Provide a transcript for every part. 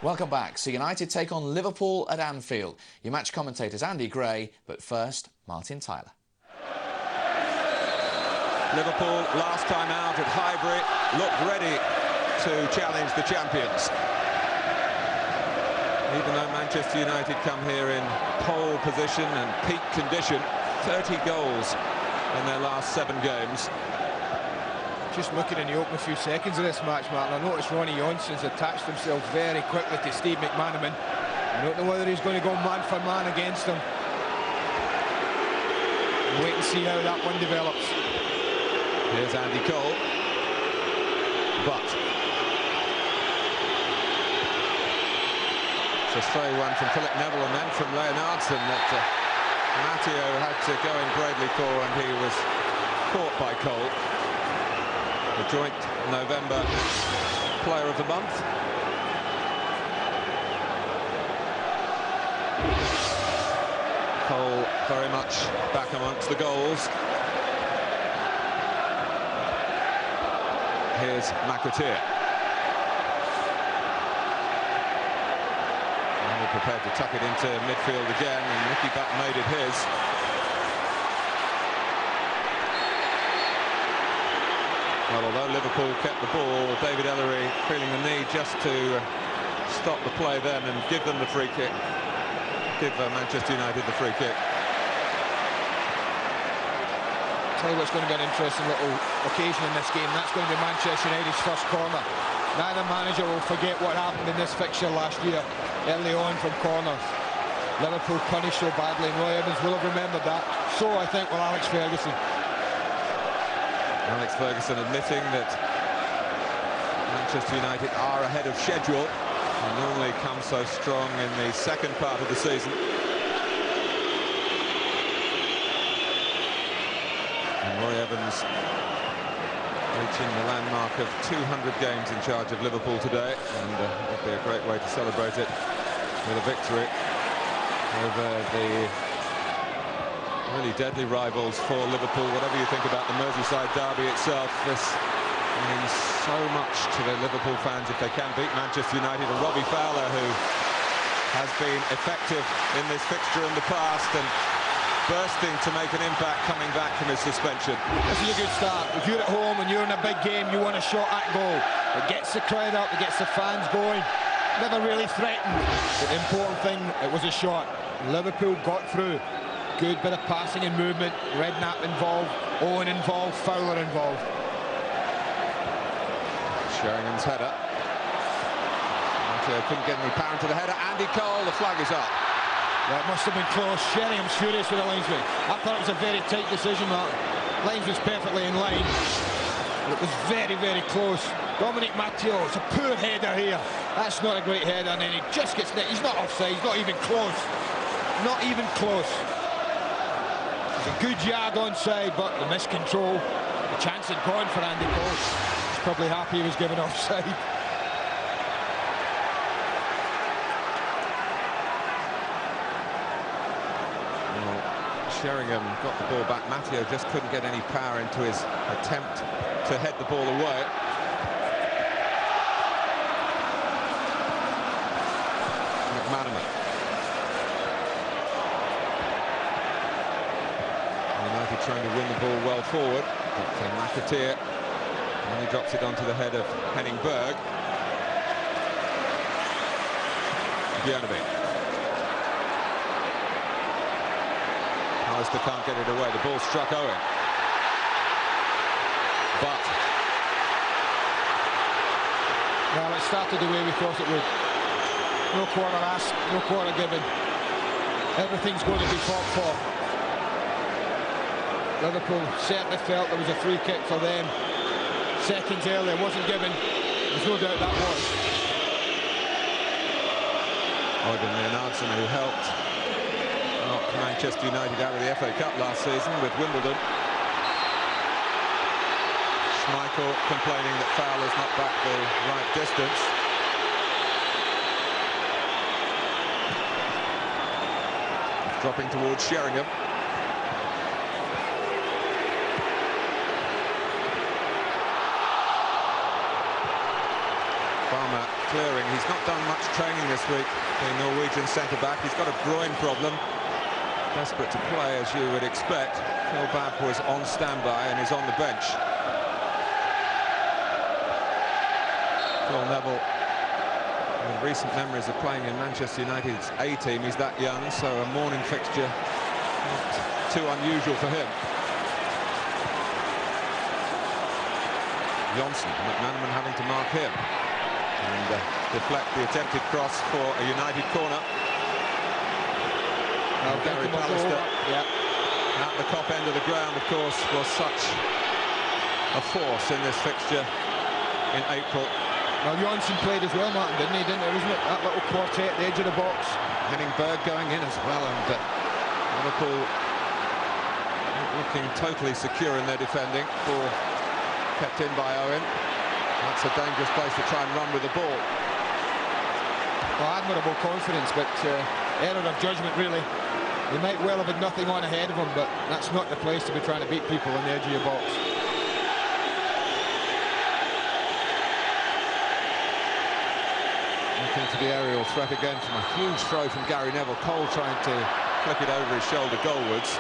Welcome back. So United take on Liverpool at Anfield. Your match commentators Andy Gray, but first, Martin Tyler. Liverpool, last time out at Highbury, looked ready to challenge the champions. Even though Manchester United come here in pole position and peak condition, 30 goals in their last 7 games. Just looking in the opening few seconds of this match, Martin, I noticed Ronnie Johnson's attached himself very quickly to Steve McManaman. I don't know whether he's going to go man for man against him. Wait and see how that one develops. Here's Andy Cole. But it's a stray one from Philip Neville and then from Leonardson that Matteo had to go in bravely for, and he was caught by Cole. The joint November Player of the Month. Cole very much back amongst the goals. Here's McAteer. And we're prepared to tuck it into midfield again, and Nicky Butt made it his. Well, although Liverpool kept the ball, David Ellery feeling the need just to stop the play then and give them the free kick. Give Manchester United the free kick. Tell you what's going to be an interesting little occasion in this game. That's going to be Manchester United's first corner. Neither manager will forget what happened in this fixture last year, early on from corners. Liverpool punished so badly, and Roy Evans will have remembered that. So I think will Alex Ferguson. Alex Ferguson admitting that Manchester United are ahead of schedule and normally come so strong in the second part of the season. And Roy Evans reaching the landmark of 200 games in charge of Liverpool today, and it would be a great way to celebrate it with a victory over the really deadly rivals for Liverpool. Whatever you think about the Merseyside derby itself, this means so much to the Liverpool fans if they can beat Manchester United. And Robbie Fowler, who has been effective in this fixture in the past and bursting to make an impact coming back from his suspension. This is a good start. If you're at home and you're in a big game, you want a shot at goal. It gets the crowd up, it gets the fans going. Never really threatened. The important thing, it was a shot. Liverpool got through. Good bit of passing and movement. Redknapp involved, Owen involved, Fowler involved. Sheringham's header. Matteo couldn't get any power into the header. Andy Cole, the flag is up. That must have been close. Sheringham's furious with the linesman. I thought it was a very tight decision, Martin. Linesman's perfectly in line. It was very, very close. Dominic Matteo, it's a poor header here. That's not a great header, and then he just gets nicked. He's not offside, he's not even close. Not even close. A good yard onside, but the miscontrol. The chance had gone for Andy Cole. He's probably happy he was given offside. Well, Sheringham got the ball back. Matteo just couldn't get any power into his attempt to head the ball away. McManaman. United trying to win the ball well forward, but McAteer only drops it onto the head of Henning Berg. Björneby. Alistair can't get it away. The ball struck Owen. But well, it started the way we thought it would. No corner asked, no corner given. Everything's going to be fought for. Liverpool certainly felt there was a free kick for them. Seconds earlier, wasn't given. There's no doubt that was. Eugen Leonardson, who helped knock Manchester United out of the FA Cup last season with Wimbledon. Schmeichel complaining that Fowler's not back the right distance. Dropping towards Sheringham. Farmer clearing. He's not done much training this week, the Norwegian centre-back. He's got a groin problem. Desperate to play, as you would expect. Phil Babb was on standby and is on the bench. Phil Neville, with recent memories of playing in Manchester United's A team, he's that young, so a morning fixture not too unusual for him. Johnson, McManaman having to mark him and deflect the attempted cross for a United corner. Gary Pallister, at the top end of the ground, of course, was such a force in this fixture in April. Well, Johnson played as well, Martin, didn't he? Wasn't it that little quartet at the edge of the box? Henning Berg going in as well, and Liverpool looking totally secure in their defending. Ball kept in by Owen. That's a dangerous place to try and run with the ball. Well, admirable confidence, but error of judgment, really. He might well have had nothing on ahead of him, but that's not the place to be trying to beat people on the edge of your box. Looking to the aerial threat again from a huge throw from Gary Neville. Cole trying to flick it over his shoulder goalwards.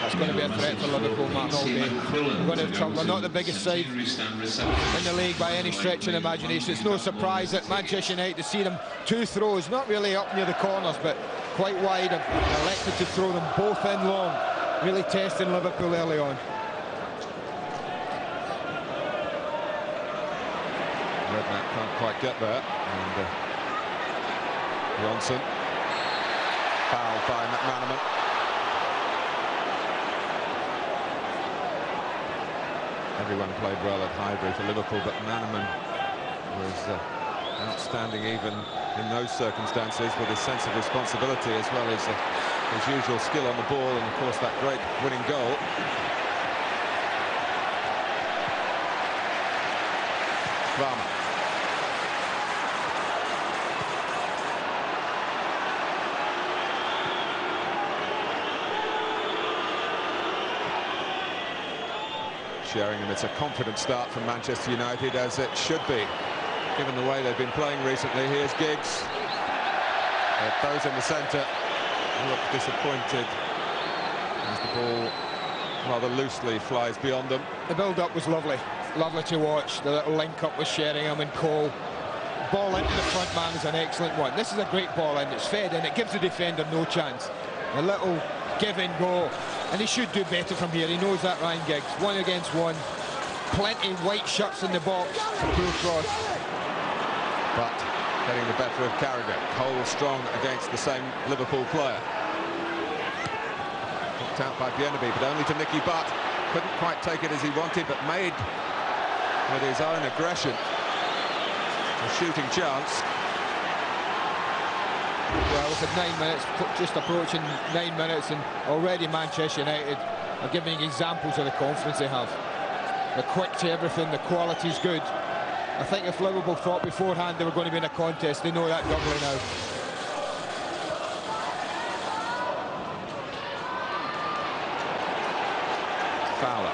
That's going to be a threat for Liverpool, Martin, all day. We're going to have trouble. They're not the biggest side in the league by any stretch of the imagination. It's no surprise that Manchester United, to see them two throws, not really up near the corners, but quite wide, and elected to throw them both in long, really testing Liverpool early on. Redknapp can't quite get there, and Johnson fouled by McManaman. Everyone played well at Highbury for Liverpool, but McManaman was outstanding even in those circumstances, with his sense of responsibility as well as his usual skill on the ball, and of course that great winning goal. Varma. Sheringham, it's a confident start from Manchester United, as it should be, given the way they've been playing recently. Here's Giggs. Those in the centre look disappointed as the ball rather loosely flies beyond them. The build-up was lovely. Lovely to watch. The little link-up with Sheringham and Cole. Ball into the front man is an excellent one. This is a great ball in. It's fed in. It gives the defender no chance. A little give and go. And he should do better from here. He knows that, Ryan Giggs. 1 against 1. Plenty white shirts in the box. Poor cross. But getting the better of Carragher. Cole strong against the same Liverpool player. Knocked out by Bienemy, but only to Nicky Butt. Couldn't quite take it as he wanted, but made, with his own aggression, a shooting chance. Well, we've had 9 minutes, just approaching 9 minutes, and already Manchester United are giving examples of the confidence they have. They're quick to everything, the quality's good. I think if Liverpool thought beforehand they were going to be in a contest, they know that doubly now. Fowler.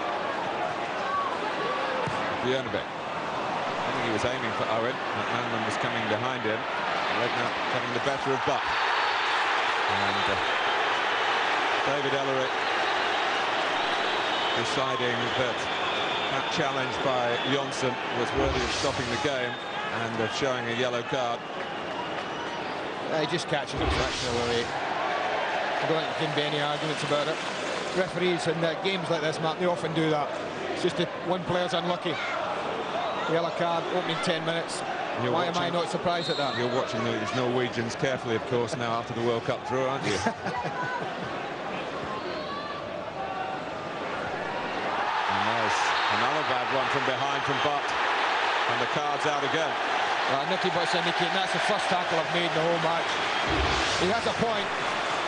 Bienemy. I think he was aiming for Owen. McManaman was coming behind him. Redknapp getting the better of Butt. And David Ellery deciding that that challenge by Johnson was worthy of stopping the game and of showing a yellow card. He just catches it fractionally. I don't think there can be any arguments about it. Referees in games like this, Mark, they often do that. It's just that one player's unlucky. Yellow card, opening 10 minutes. Why am I not surprised at that? You're watching these Norwegians carefully, of course, now after the World Cup draw, aren't you? And there's another bad one from behind from Butt. And the card's out again. Well, Nicky Butt's indicating that's the first tackle I've made in the whole match. He has a point,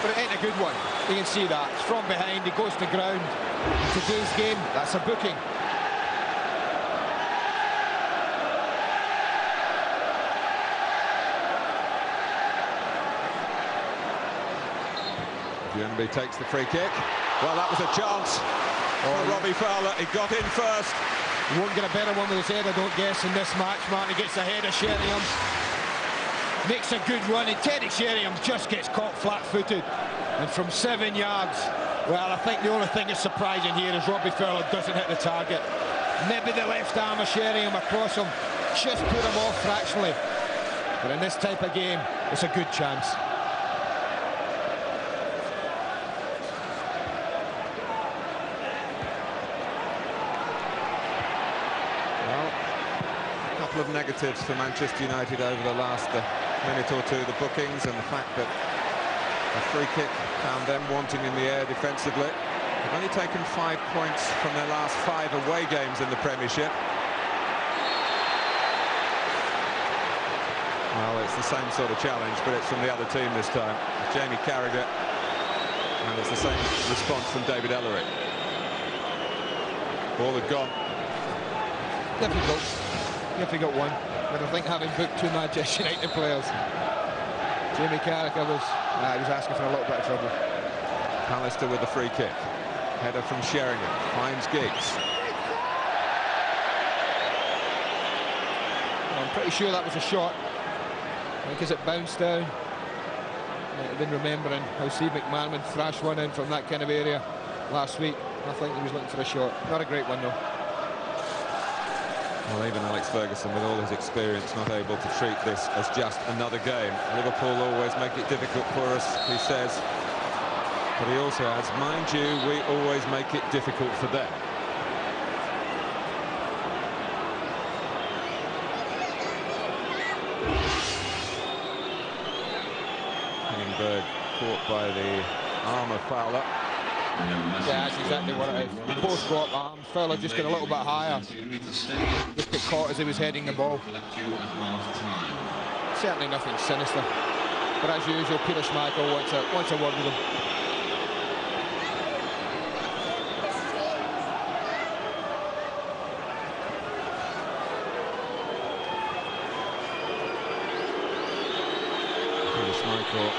but it ain't a good one. You can see that. It's from behind, he goes to ground. In today's game, that's a booking. Bienemy takes the free kick. Well, that was a chance. for Robbie Fowler. He got in first. He won't get a better one with his head, I don't guess, in this match. Martin gets ahead of Sheringham. Makes a good run, and Teddy Sheringham just gets caught flat-footed. And from 7 yards, well, I think the only thing that's surprising here is Robbie Fowler doesn't hit the target. Maybe the left arm of Sheringham across him just put him off fractionally. But in this type of game, it's a good chance. Well, a couple of negatives for Manchester United over the last minute or two. The bookings and the fact that a free kick found them wanting in the air defensively. They've only taken 5 points from their last 5 away games in the Premiership. Well, it's the same sort of challenge, but it's from the other team this time. It's Jamie Carragher, and it's the same response from David Ellery. Ball had gone. Difficult one, but I think having booked 2 Manchester United players, Jamie Carragher was asking for a little bit of trouble. Pallister with the free kick. Header from Sheringham, finds Giggs. I'm pretty sure that was a shot. I think as it bounced down, might have been remembering how Steve McManaman thrashed one in from that kind of area last week. I think he was looking for a shot. Not a great one though. Well, even Alex Ferguson, with all his experience, not able to treat this as just another game. Liverpool always make it difficult for us, he says. But he also adds, mind you, we always make it difficult for them. Henningberg caught by the arm of Fowler. Yeah, that's exactly what it is. Post go up arm, Fowler just got a little bit higher. Just got caught as he was heading the ball. Certainly nothing sinister. But as usual, Peter Schmeichel wants a word with him. Peter Schmeichel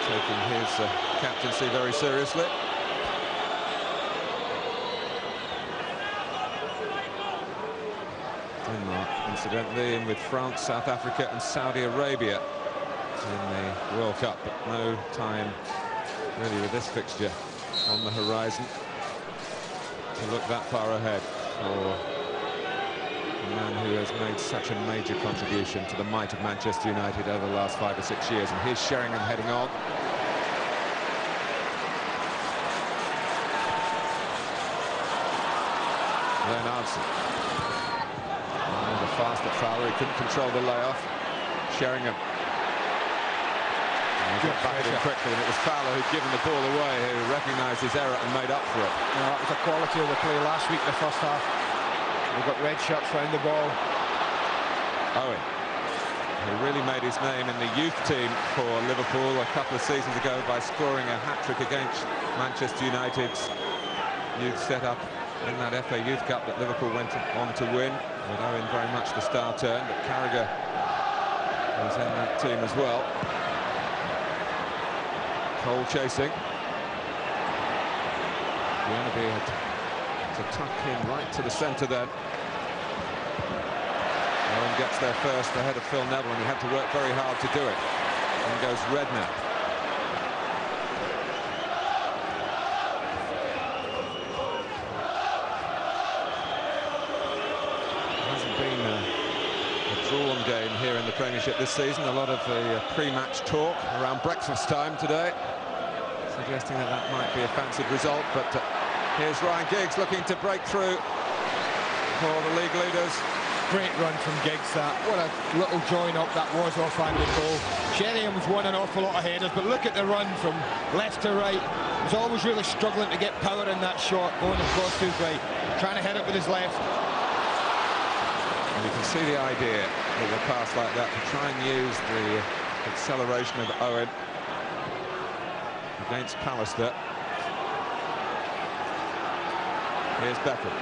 taking his captaincy very seriously. Denmark, incidentally, in with France, South Africa and Saudi Arabia in the World Cup, but no time really with this fixture on the horizon to look that far ahead for a man who has made such a major contribution to the might of Manchester United over the last 5 or 6 years. And here's Sheringham heading on. Leonardson. Fast at Fowler, he couldn't control the layoff. Sheringham. Got back at him quickly, and it was Fowler who'd given the ball away, who recognised his error and made up for it. That was the quality of the play last week in the first half. We've got red shirts round the ball. Owen, who really made his name in the youth team for Liverpool a couple of seasons ago by scoring a hat-trick against Manchester United's youth set-up in that FA Youth Cup that Liverpool went on to win, with Owen very much the star turn, but Carragher was in that team as well. Cole chasing. Wannabe had to tuck in right to the centre then. Owen gets there first ahead of Phil Neville, and he had to work very hard to do it. In goes Redknapp. Drawn game here in the Premiership this season. A lot of the pre-match talk around breakfast time today, suggesting that that might be a fancied result. But here's Ryan Giggs looking to break through for the league leaders. Great run from Giggs, that. What a little join up that was off Andy Cole. Sheringham's won an awful lot of headers, but look at the run from left to right. He was always really struggling to get power in that shot, going across to his right, trying to hit it with his left. You can see the idea with a pass like that to try and use the acceleration of Owen against Pallister. Here's Beckham.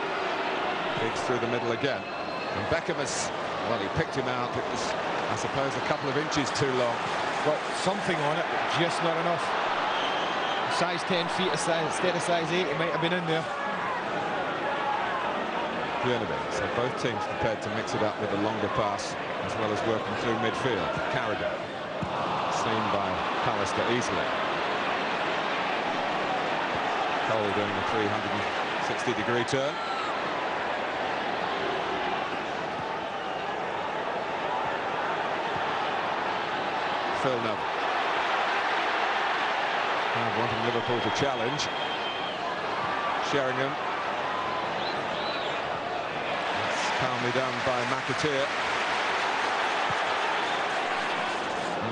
Giggs through the middle again. And Beckham has, well, he picked him out. It was, I suppose, a couple of inches too long. Got something on it, but just not enough. Size 10 feet instead of size 8, he might have been in there. opportunity. So both teams prepared to mix it up with a longer pass as well as working through midfield. Carragher, seen by Pallister easily. Cole doing a 360-degree turn. Phil Neville. Wanting Liverpool to challenge. Sheringham. It's calmly done by McAteer.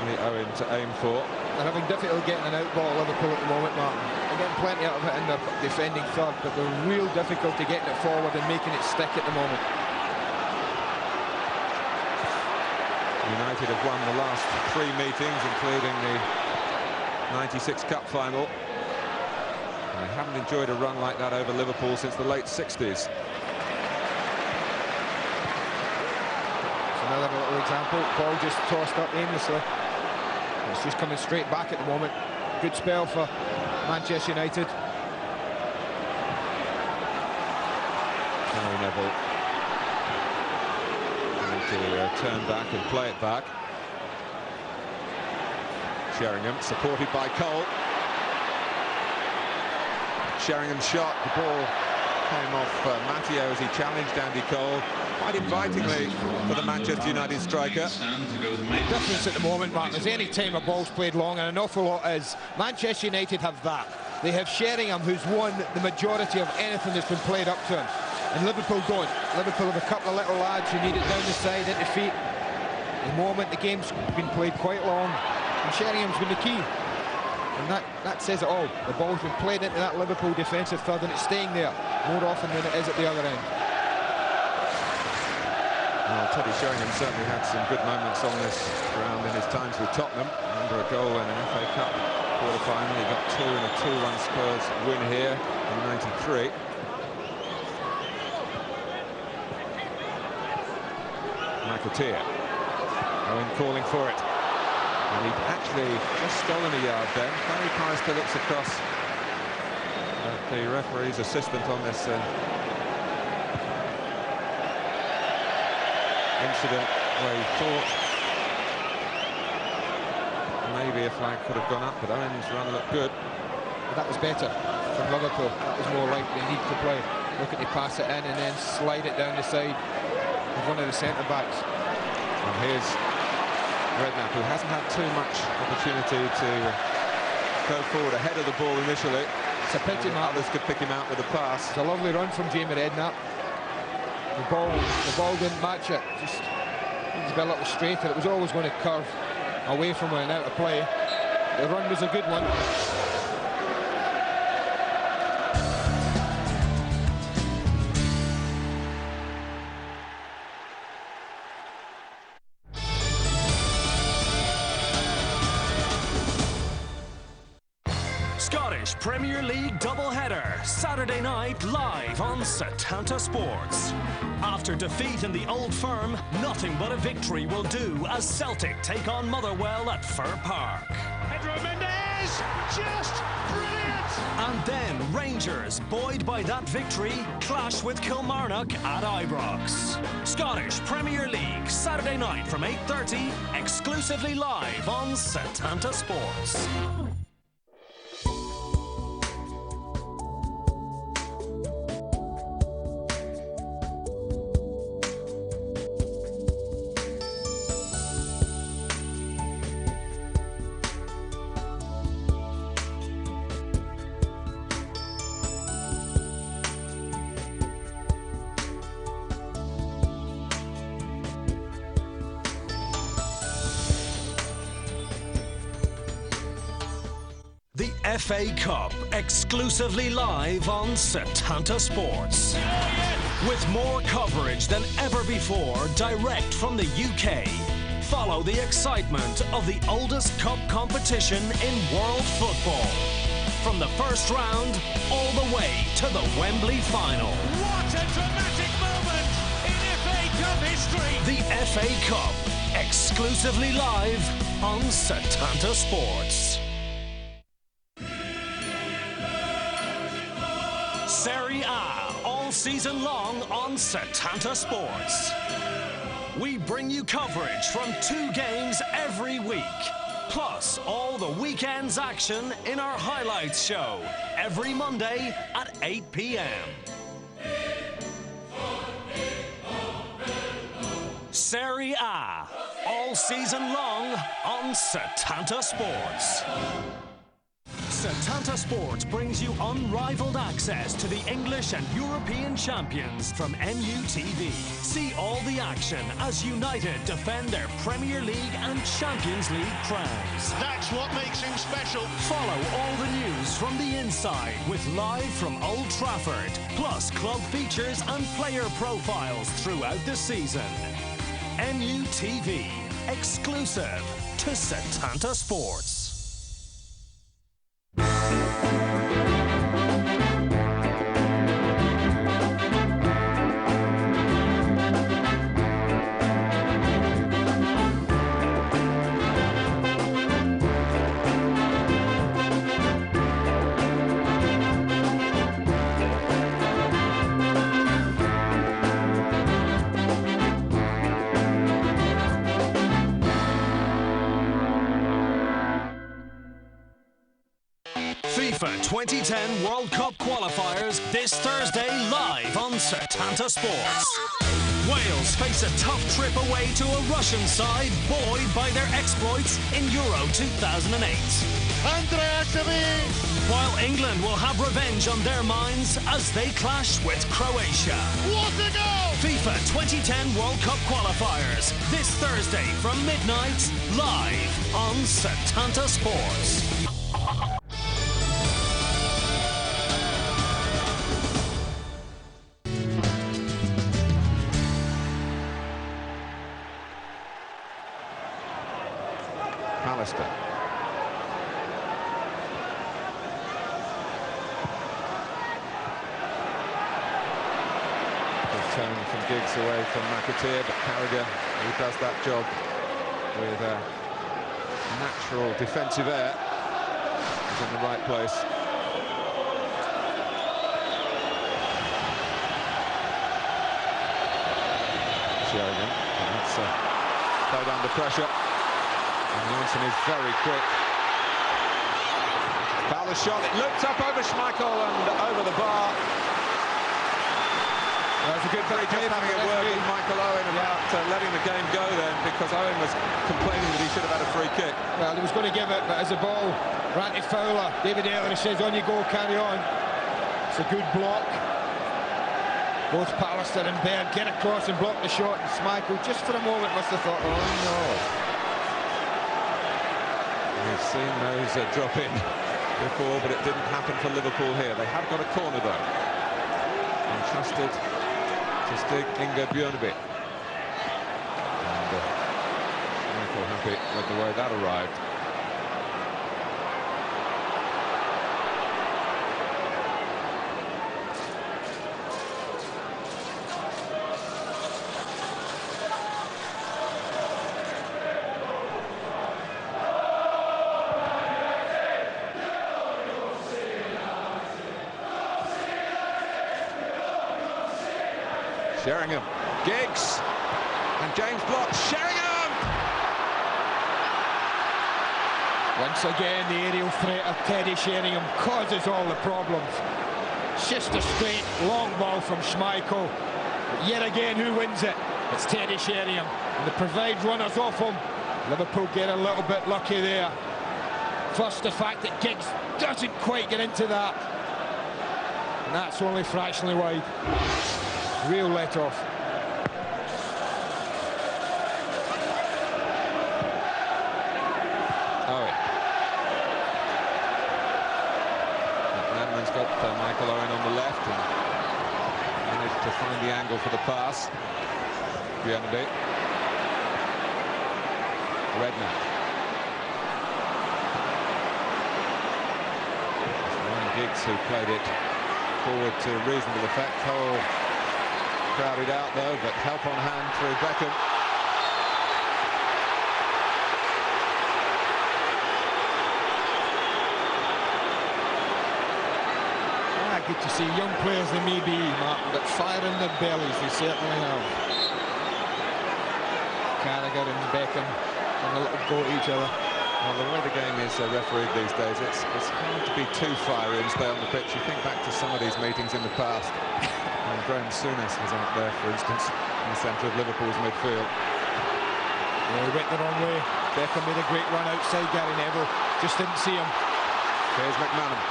Only Owen to aim for. They're having difficulty getting an out ball, Liverpool, at the moment, Martin. They're getting plenty out of it in the defending third, but they're real difficulty getting it forward and making it stick at the moment. United have won the last 3 meetings, including the '96 Cup final. They haven't enjoyed a run like that over Liverpool since the late '60s. It's another little example. Ball just tossed up aimlessly. It's just coming straight back at the moment. Good spell for Manchester United. Gary Neville to turn back and play it back. Sheringham supported by Cole. Sheringham's shot, the ball came off Matteo as he challenged Andy Cole quite invitingly for the Manchester United striker. The difference at the moment, Mark, is any time a ball's played long, and an awful lot is. Manchester United have that. They have Sheringham, who's won the majority of anything that's been played up to him, and Liverpool don't. Liverpool have a couple of little lads who need it down the side, into feet. The moment the game's been played quite long, and Sheringham's been the key. And that says it all. The ball's been played into that Liverpool defensive third, and it's staying there more often than it is at the other end. Well, Teddy Sheringham certainly had some good moments on this ground in his times with Tottenham. Remember a goal in an FA Cup quarter-final. He got 2 in a 2-1 Spurs win here in '93. McAteer. Owen calling for it. And he'd actually just stolen a yard then. Gary Pallister looks across at the referee's assistant on this incident where he thought maybe a flag could have gone up, but Owen's run looked good. But that was better from Liverpool. That was more like they need to play. Look at they pass it in and then slide it down the side of one of the centre-backs. And here's Redknapp, who hasn't had too much opportunity to go forward ahead of the ball initially. It's a pity, Mark. Others could pick him out with a pass. It's a lovely run from Jamie Redknapp. The ball didn't match it. Just needs to be a little straighter. It was always going to curve away from it and out of play. The run was a good one. Scottish Premier League doubleheader, Saturday night live on Setanta Sports. After defeat in the Old Firm, nothing but a victory will do as Celtic take on Motherwell at Fir Park. Pedro Mendes, just brilliant! And then Rangers, buoyed by that victory, clash with Kilmarnock at Ibrox. Scottish Premier League, Saturday night from 8:30, exclusively live on Setanta Sports. The FA Cup, exclusively live on Setanta Sports. With more coverage than ever before, direct from the UK. Follow the excitement of the oldest cup competition in world football. From the first round, all the way to the Wembley final. What a dramatic moment in FA Cup history! The FA Cup, exclusively live on Setanta Sports. Serie A, all season long on Setanta Sports. We bring you coverage from 2 games every week, plus all the weekend's action in our highlights show every Monday at 8 p.m. Serie A, all season long on Setanta Sports. Setanta Sports brings you unrivaled access to the English and European champions from MUTV. See all the action as United defend their Premier League and Champions League crowns. That's what makes him special. Follow all the news from the inside with live from Old Trafford, plus club features and player profiles throughout the season. MUTV, exclusive to Setanta Sports. FIFA 2010 World Cup qualifiers this Thursday live on Setanta Sports. Wales face a tough trip away to a Russian side buoyed by their exploits in Euro 2008. While England will have revenge on their minds as they clash with Croatia. What a goal! FIFA 2010 World Cup qualifiers this Thursday from midnight live on Setanta Sports. Alistair. Good turn from Giggs away from McAteer, but Carragher, who does that job with natural defensive air, is in the right place. Sheringham, that's played under pressure. And Johnson is very quick. Fowler's shot, it looked up over Schmeichel and over the bar. That's a good play, just having a word with Michael Owen about letting the game go then, because Owen was complaining that he should have had a free kick. Well, he was going to give it, but as the ball ran to Fowler, David Ayler says, on you go, carry on. It's a good block. Both Pallister and Baird get across and block the shot, and Schmeichel just for a moment must have thought, oh no. We've seen those drop in before, but it didn't happen for Liverpool here. They have got a corner though. Entrusted to Stig Inge Bjørneby. And Michael happy with the way that arrived. Sheringham, Giggs, and James blocks. Sheringham! Once again, the aerial threat of Teddy Sheringham causes all the problems. It's just a straight, long ball from Schmeichel. But yet again, who wins it? It's Teddy Sheringham. And they provide runners off him. Liverpool get a little bit lucky there. First, the fact that Giggs doesn't quite get into that. And that's only fractionally wide. Real let-off. Owen. Landman's got Michael Owen on the left and managed to find the angle for the pass. Bjørneby. Redknapp. Ryan Giggs, who played it forward to reasonable effect. Cole crowded out though, but help on hand through Beckham. Good to see young players they may be, Martin, but fire in their bellies, they certainly have. Carragher and Beckham and a little go at each other. Well, the way the game is refereed these days, it's hard to be too fiery and stay on the pitch. You think back to some of these meetings in the past. And Graham Souness was out there, for instance, in the centre of Liverpool's midfield. Yeah, he went the wrong way. Beckham made a great run outside Gary Neville. Just didn't see him. Here's McManaman.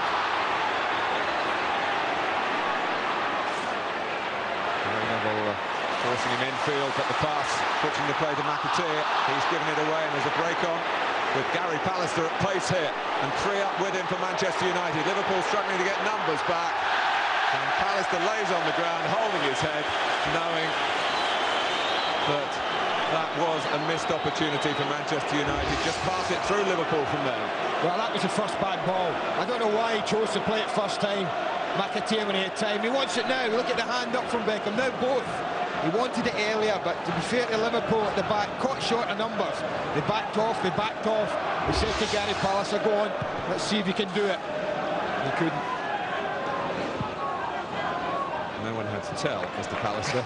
Gary Neville forcing him infield, but the pass, pushing the play to McAteer. He's given it away, and there's a break on with Gary Pallister at pace here, and 3 up with him for Manchester United. Liverpool struggling to get numbers back, and Pallister lays on the ground, holding his head, knowing that that was a missed opportunity for Manchester United. Just pass it through Liverpool from there. Well, that was the first bad ball. I don't know why he chose to play it first time. McAteer when he had time. He wants it now. Look at the hand up from Beckham. Now both. He wanted it earlier, but to be fair to Liverpool at the back, caught short of numbers. They backed off, they backed off. They said to Gary Pallister, go on, let's see if you can do it. He couldn't. No one had to tell Mr. Pallister.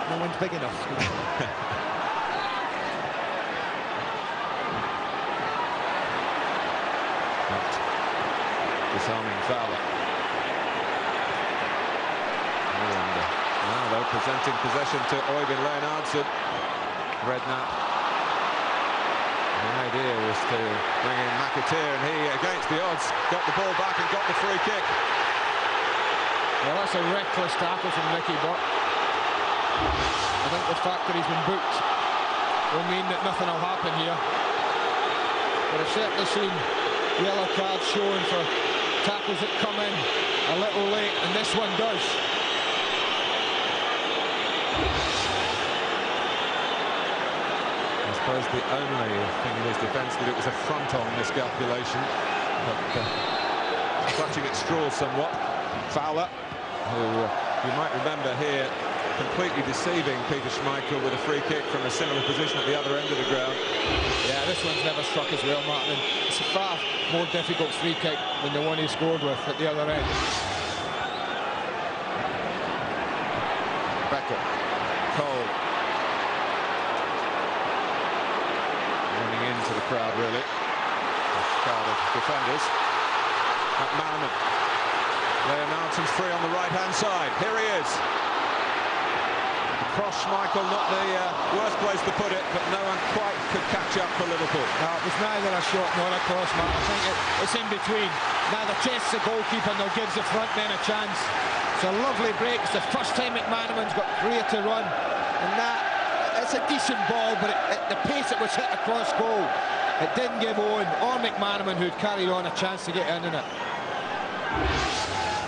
No one's big enough. Disarming Fowler. And now though presenting possession to Øyvind Leonardsen. Redknapp. The idea was to bring in McAteer, and he, against the odds, got the ball back and got the free kick. Well, that's a reckless tackle from Nicky Butt. I think the fact that he's been booked will mean that nothing will happen here. But I've certainly seen yellow cards shown for tackles that come in a little late, and this one does. I suppose the only thing in his defence that it was a front-on miscalculation, but clutching at straws somewhat. Fowler, who you might remember here, completely deceiving Peter Schmeichel with a free kick from a similar position at the other end of the ground. Yeah, this one's never struck as well, Martin. It's a far more difficult free kick than the one he scored with at the other end. Beckham, Cole, running into the crowd really. A crowd of defenders. McManaman. Leonardsen's free on the right-hand side. Here he is. Cross Schmeichel, not the worst place to put it, but no one quite could catch up for Liverpool. No, it was neither a shot nor a cross, man. I think it's in between. Neither chests the goalkeeper nor gives the front men a chance. It's a lovely break. It's the first time McManaman's got clear to run. And it's a decent ball, but at the pace it was hit across goal, it didn't give Owen or McManaman, who'd carried on, a chance to get in it.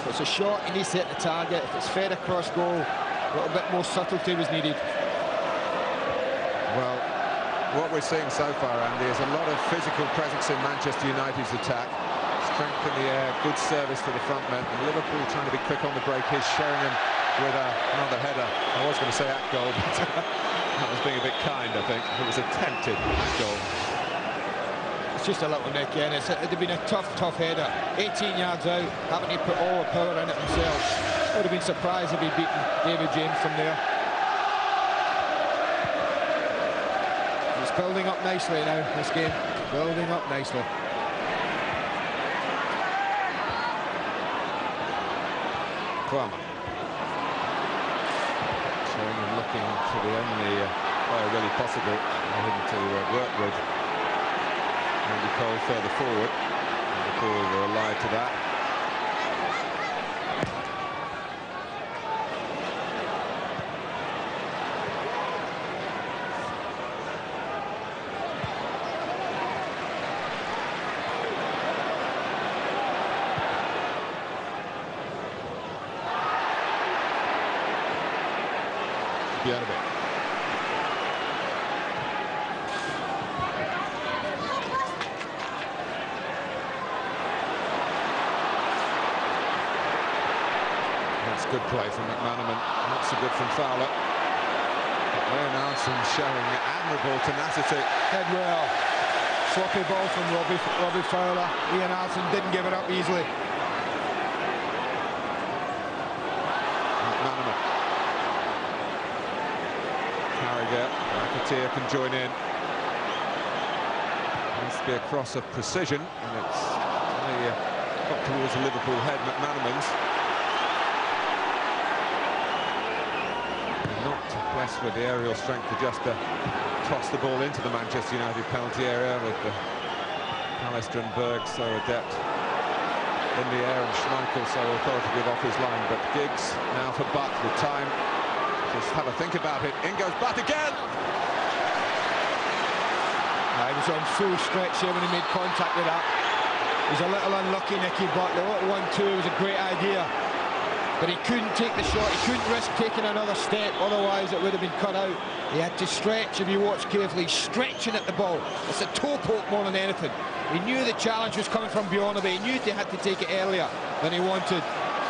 If it's a shot, he needs to hit the target. If it's fed across goal, a little bit more subtlety was needed. Well, what we're seeing so far, Andy, is a lot of physical presence in Manchester United's attack. Strength in the air, good service to the front men, and Liverpool trying to be quick on the break is Sheringham with another header. I was going to say at goal, but that was being a bit kind, I think. It was attempted at goal. It's just a little nick in. It'd have been a tough header. 18 yards out, having to put all the power in it himself. I would have been surprised if he'd beaten David James from there. It's building up nicely now, this game. Building up nicely. Kwama. Showing him looking to the only player really possible for him to work with. Andy Cole further forward. Liverpool were alive to that. Björnebæk. That's good play from McManaman, not so good from Fowler. But Leonardsen showing admirable tenacity. Did well. Sloppy ball from Robbie Fowler. Leonardsen didn't give it up easily. Carragher, McAteer can join in. Needs to be a cross of precision, and it's got towards the Liverpool head, McManaman's. Not blessed with the aerial strength to just toss the ball into the Manchester United penalty area, with Alistair and Berg so adept in the air and Schmeichel so authoritative off his line. But Giggs now for Butt with time. Just have a think about it. In goes Butt again! He was on full stretch here when he made contact with that. He's a little unlucky, Nicky, but the little 1-2 was a great idea. But he couldn't take the shot, he couldn't risk taking another step, otherwise it would have been cut out. He had to stretch, if you watch carefully, stretching at the ball. It's a toe poke more than anything. He knew the challenge was coming from beyond him, he knew they had to take it earlier than he wanted.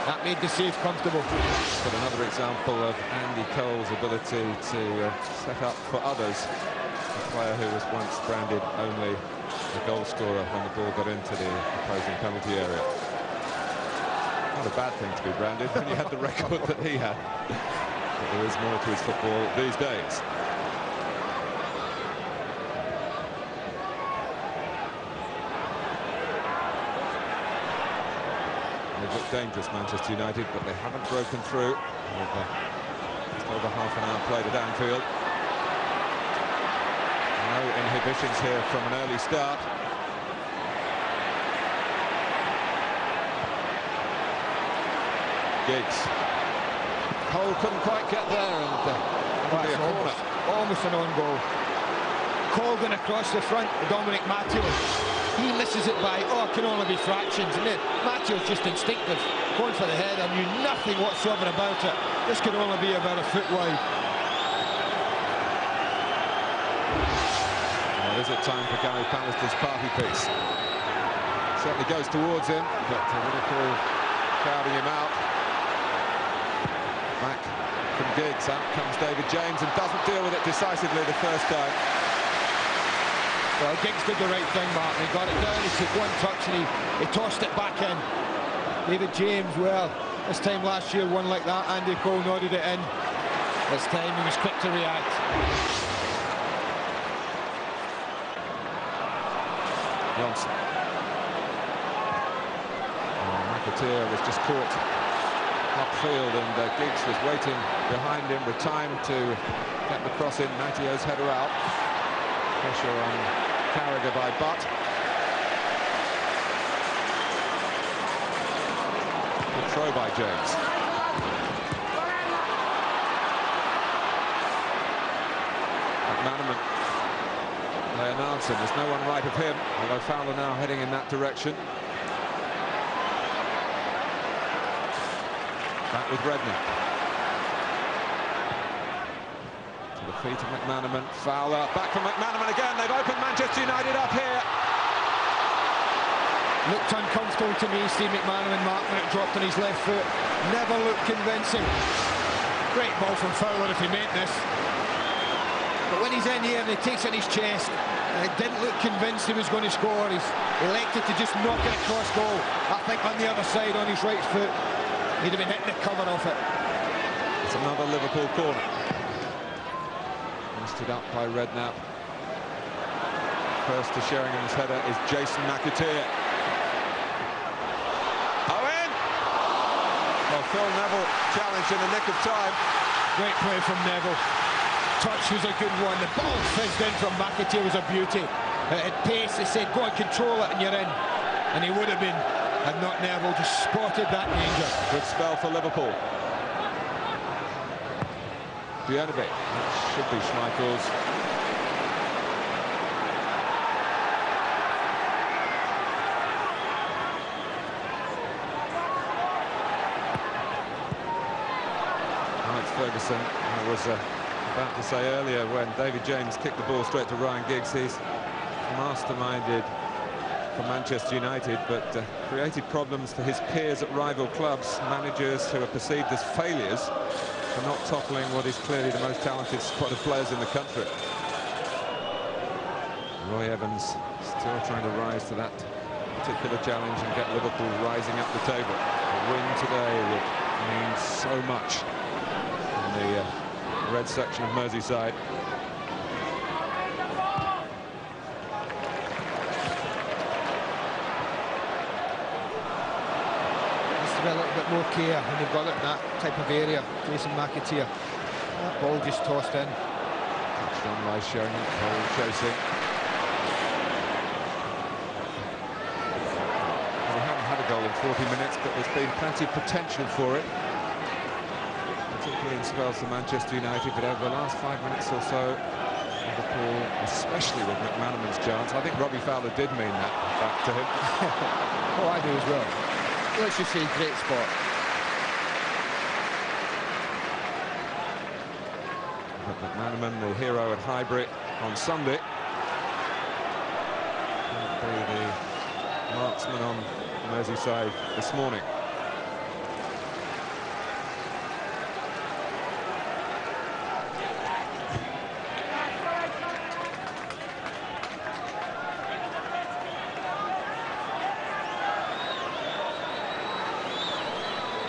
That made the save comfortable. But another example of Andy Cole's ability to set up for others. A player who was once branded only a goal scorer when the ball got into the opposing penalty area. Not a bad thing to be branded when you had the record that he had. But there is more to his football these days. They've looked dangerous, Manchester United, but they haven't broken through. Just over half an hour played at Anfield. No inhibitions here from an early start. Giggs. Cole couldn't quite get there, and Be a corner. almost an own goal. Colgan across the front, Dominic Matteo. He misses it by, it can only be fractions, and then Matteo's just instinctive, going for the head, and knew nothing whatsoever about it. This could only be about a foot wide. Is it time for Gary Pallister's party piece? Certainly goes towards him, but Liverpool crowding him out. Back from Giggs, out comes David James and doesn't deal with it decisively the first time. Well, Giggs did the right thing, Martin. He got it down, he took one touch and he tossed it back in. David James, well, this time last year, one like that, Andy Cole nodded it in. This time he was quick to react. Johnson. McAteer was just caught upfield, and Giggs was waiting behind him with time to get the cross in. Matteo's header out. Pressure on Carragher by Butt. Good throw by James. McManaman. They announce him. There's no one right of him, although Fowler now heading in that direction. Back with Redknapp. To the feet of McManaman. Fowler, back from McManaman again. They've opened Manchester United up here. Looked uncomfortable to me, Steve McManaman, Mark, when it dropped on his left foot. Never looked convincing. Great ball from Fowler if he meant this. But when he's in here and he takes it on his chest, and it didn't look convinced he was going to score. He's elected to just knock it across goal. I think on the other side, on his right foot, he'd have been hitting the cover off it. It's another Liverpool corner. Hoisted up by Redknapp. First to Sheringham's header is Jason McAteer. Owen! Well, Phil Neville challenged in the nick of time. Great play from Neville. Touch was a good one. The ball fizzed in from McAteer was a beauty. At pace, they said, go and control it and you're in. And he would have been, had not Neville just spotted that danger. Good spell for Liverpool. Bjorneby. That should be Schmeichel's. Alex Ferguson, I was about to say earlier, when David James kicked the ball straight to Ryan Giggs, he's masterminded for Manchester United, but created problems for his peers at rival clubs, managers who are perceived as failures for not toppling what is clearly the most talented squad of players in the country. Roy Evans still trying to rise to that particular challenge and get Liverpool rising up the table. A win today would mean so much in the red section of Merseyside. Needs to be a little bit more care when they've got it in that type of area. Jason McAteer. That ball just tossed in. Touched on by Sheringham, Cole chasing. Well, we haven't had a goal in 40 minutes, but there's been plenty of potential for it. Particularly in spells for Manchester United, but over the last 5 minutes or so, Liverpool, especially with McManaman's chance, I think Robbie Fowler did mean that back to him. Oh, I do as well. Let's just say great spot. But McManaman, the hero at Highbury on Sunday, will be the marksman on Merseyside this morning.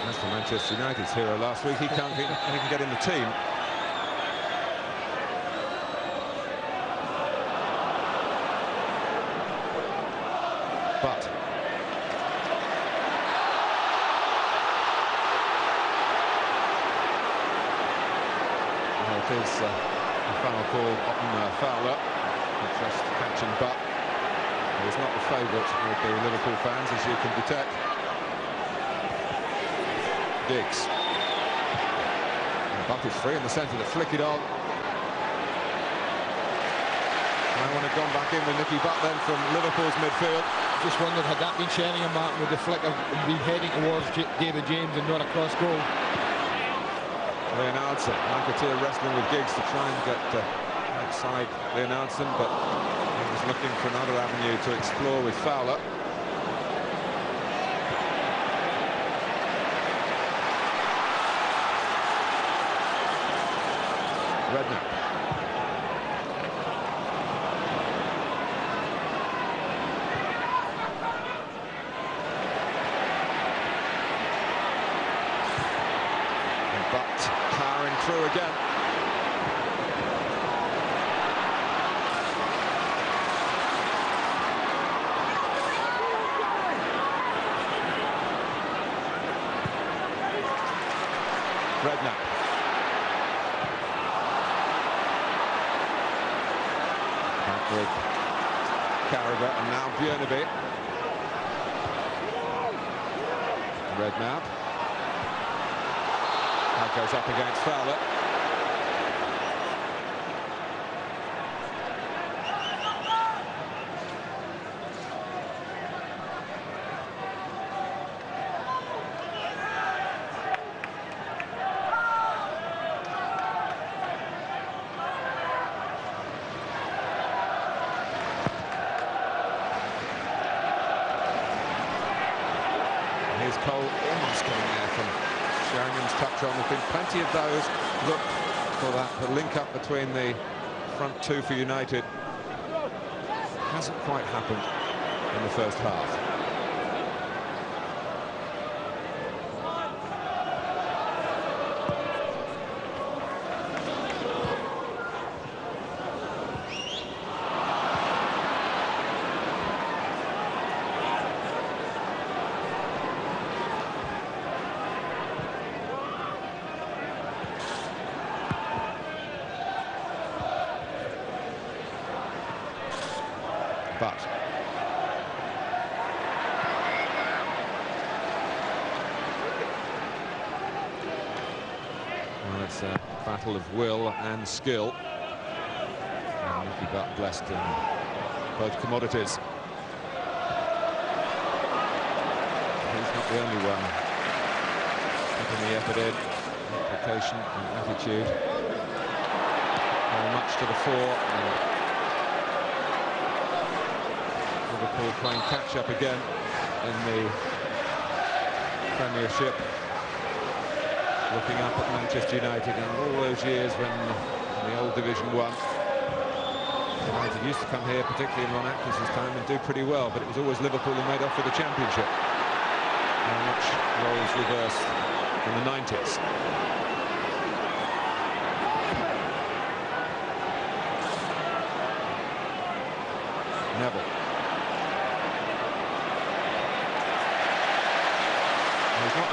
As for Manchester United's hero last week, he can't even get in the team. But well, it is a foul call on Fowler. Just catching Butt. He's not the favourite with the Liverpool fans, as you can detect. Diggs. And Butt is free in the centre to flick it on. I want to have gone back in with Nicky Butt then from Liverpool's midfield. Just wondered, had that been Sheringham, Martin, would the flicker be heading towards David James and not across goal? Leonardson, McAteer wrestling with Giggs to try and get outside Leonardson, but he was looking for another avenue to explore with Fowler. Redknapp. But powering through again. Redknapp. Back with Carragher and now Björneby. Redknapp. That goes up against Fowler. Here's Cole almost getting there from Sheringham's touch on. There's been plenty of those. Look for that, the link up between the front two for United. Hasn't quite happened in the first half. But well, it's a battle of will and skill. And Nicky Butt blessed in both commodities. He's not the only one putting the effort in. Application and attitude very much to the fore. And Liverpool playing catch-up again in the Premiership, looking up at Manchester United and all those years when in the old Division 1 United used to come here, particularly in Ron Atkinson's time, and do pretty well, but it was always Liverpool who made off with the championship. How much roles reversed in the 90s.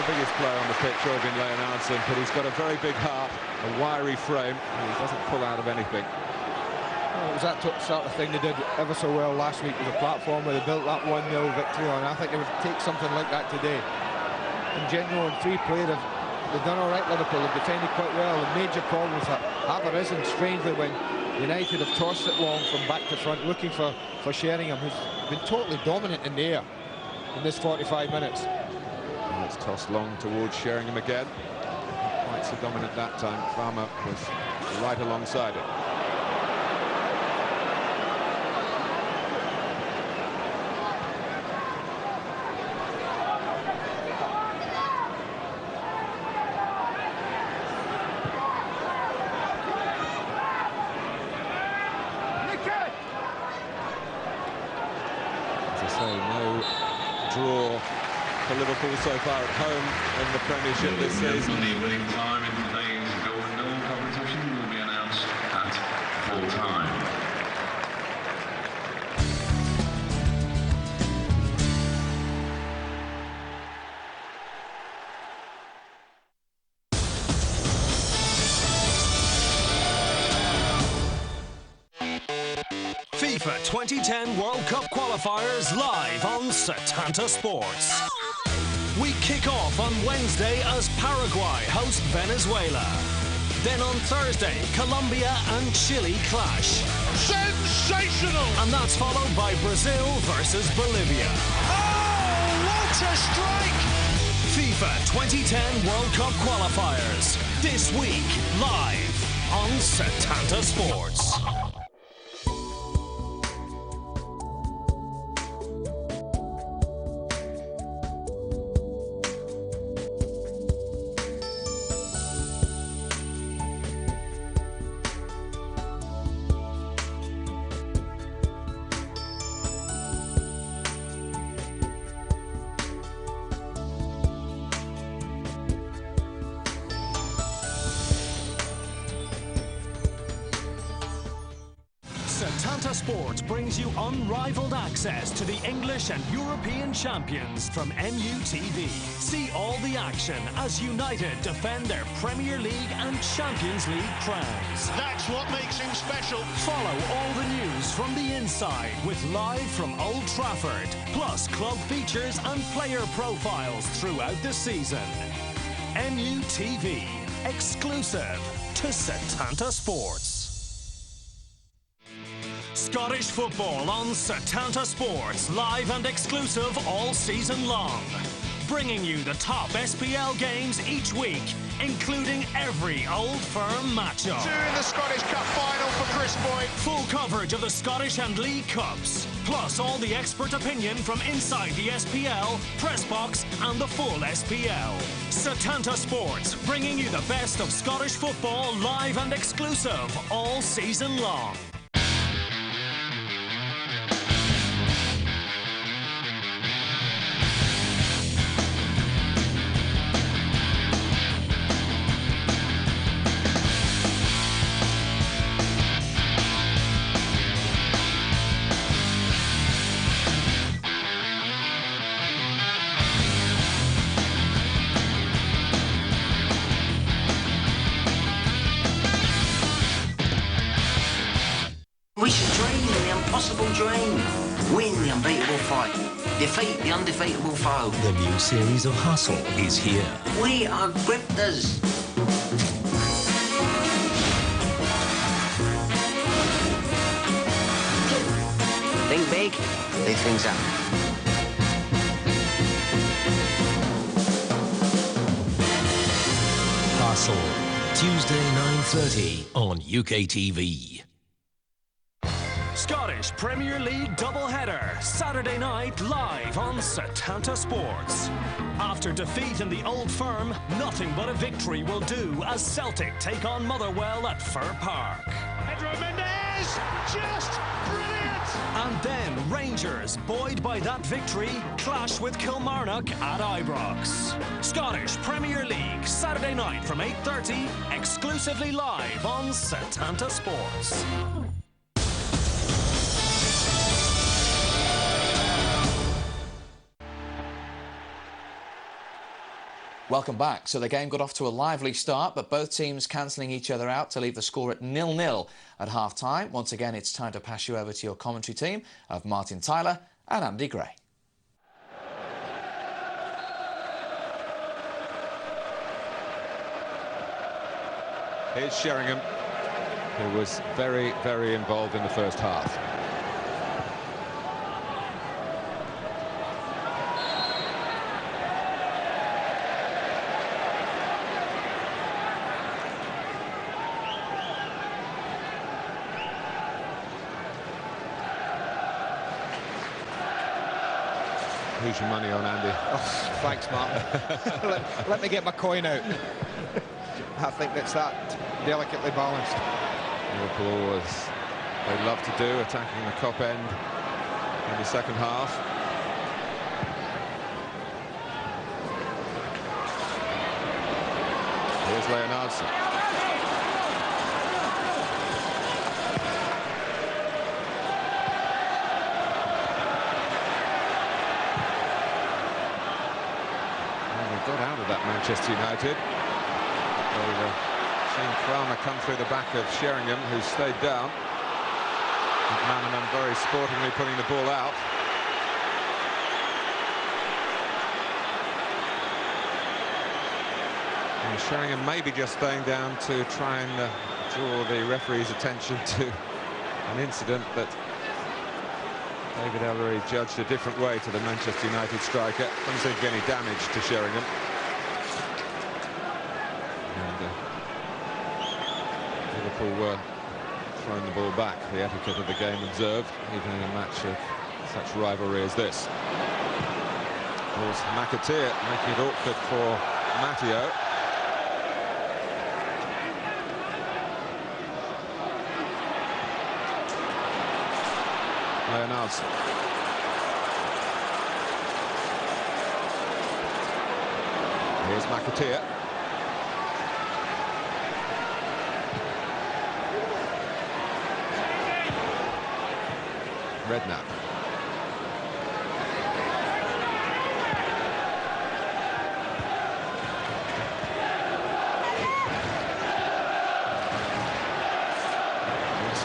the biggest player on the pitch, Jørgen Leonardsen, but he's got a very big heart, a wiry frame, and he doesn't pull out of anything. Well, it was that sort of thing they did ever so well last week with the platform where they built that 1-0 victory on. I think they would take something like that today. In general, in free play, they've done all right, Liverpool. They've defended quite well. The major problems that have arisen, strangely, when United have tossed it long from back to front, looking for Sheringham, who's been totally dominant in the air in this 45 minutes. And it's tossed long towards Sheringham again. Not quite so dominant that time. Farmer was right alongside it. No draw for Liverpool so far at home in the Premiership this season. The winning time in today's Golden Goal competition will be announced at full time. FIFA 2010 World Cup qualifiers live on Setanta Sports. We kick off on Wednesday as Paraguay host Venezuela. Then on Thursday, Colombia and Chile clash. Sensational! And that's followed by Brazil versus Bolivia. Oh, what a strike! FIFA 2010 World Cup qualifiers. This week, live on Setanta Sports. Setanta Sports brings you unrivaled access to the English and European champions from MUTV. See all the action as United defend their Premier League and Champions League crowns. That's what makes him special. Follow all the news from the inside with live from Old Trafford, plus club features and player profiles throughout the season. MUTV, exclusive to Setanta Sports. Scottish football on Setanta Sports, live and exclusive all season long. Bringing you the top SPL games each week, including every Old Firm matchup. Two in the Scottish Cup final for Chris Boyd. Full coverage of the Scottish and League Cups, plus all the expert opinion from inside the SPL, press box and the full SPL. Setanta Sports, bringing you the best of Scottish football live and exclusive all season long. We should dream the impossible dream. Win the unbeatable fight. Defeat the undefeatable foe. The new series of Hustle is here. We are grifters. Think big, big things happen. Hustle, Tuesday 9:30 on UK TV. Scottish Premier League doubleheader, Saturday night live on Setanta Sports. After defeat in the Old Firm, nothing but a victory will do as Celtic take on Motherwell at Fir Park. Pedro Mendes, just brilliant! And then Rangers, buoyed by that victory, clash with Kilmarnock at Ibrox. Scottish Premier League, Saturday night from 8:30, exclusively live on Setanta Sports. Welcome back. So the game got off to a lively start, but both teams cancelling each other out to leave the score at 0-0 at half-time. Once again, it's time to pass you over to your commentary team of Martin Tyler and Andy Gray. Here's Sheringham, who was very, very involved in the first half. Who's your money on, Andy? Oh, thanks, Martin. let me get my coin out. I think that's that delicately balanced. Liverpool, as they love to do, attacking the Kop end in the second half. Here's Leonardson. Got out of that Manchester United. They've seen Kramer come through the back of Sheringham, who's stayed down. McManaman very sportingly putting the ball out. And Sheringham maybe just staying down to try and draw the referee's attention to an incident that David Ellery judged a different way to the Manchester United striker. Doesn't seem to be any damage to Sheringham. And Liverpool were throwing the ball back. The etiquette of the game observed, even in a match of such rivalry as this. Of course, McAteer making it awkward for Matteo. Leonardson. Here's McAteer. Redknapp.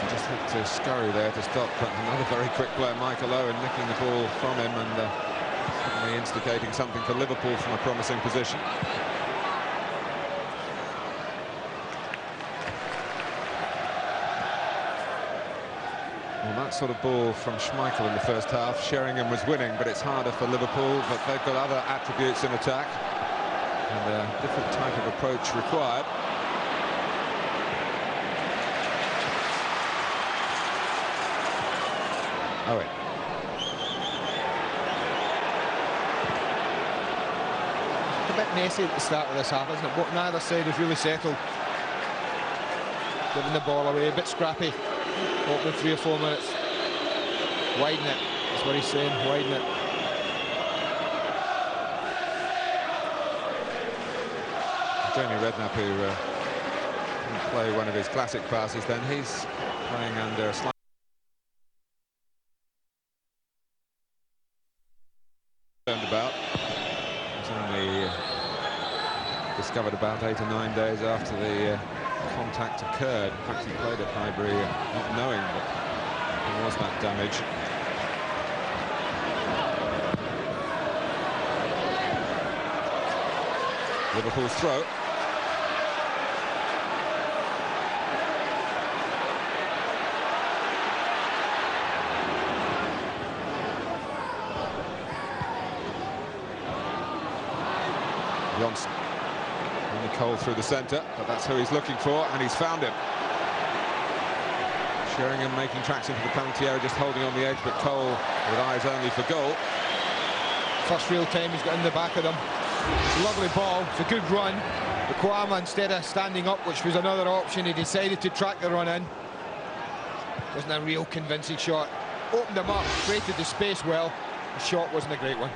Just had to scurry there to stop, but another very quick player, Michael Owen, nicking the ball from him and certainly instigating something for Liverpool from a promising position. Well, that sort of ball from Schmeichel in the first half. Sheringham was winning, but it's harder for Liverpool, but they've got other attributes in attack and a different type of approach required. Owen. A bit messy at the start of this half, isn't it? But neither side has really settled. Giving the ball away, a bit scrappy. Open 3 or 4 minutes. Widen it. That's what he's saying, widen it. Jamie Redknapp, who didn't play one of his classic passes then, he's playing under a slight about. It was only discovered about 8 or 9 days after the contact occurred. In fact, he played at Highbury not knowing that there was that damage. Liverpool's throw. Johnson. Only Cole through the centre, but that's who he's looking for, and he's found him. Sheringham making tracks into the penalty area, just holding on the edge, but Cole with eyes only for goal. First real time he's got in the back of them. Lovely ball, it's a good run. The Kwame, instead of standing up, which was another option, he decided to track the run in. Wasn't a real convincing shot. Opened him up, created the space well. The shot wasn't a great one.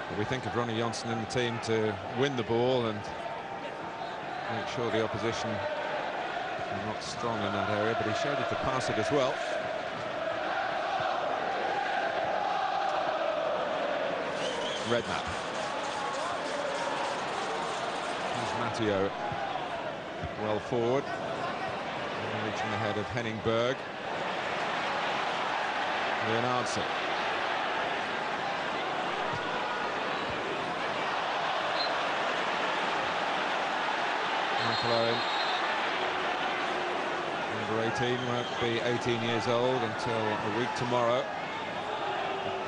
But we think of Ronnie Johnson in the team to win the ball and make sure the opposition are not strong in that area, but he showed it to pass it as well. Redknapp. Matteo well forward, reaching the head of Henningberg. An answer. Michael Owen, number 18, won't be 18 years old until a week tomorrow.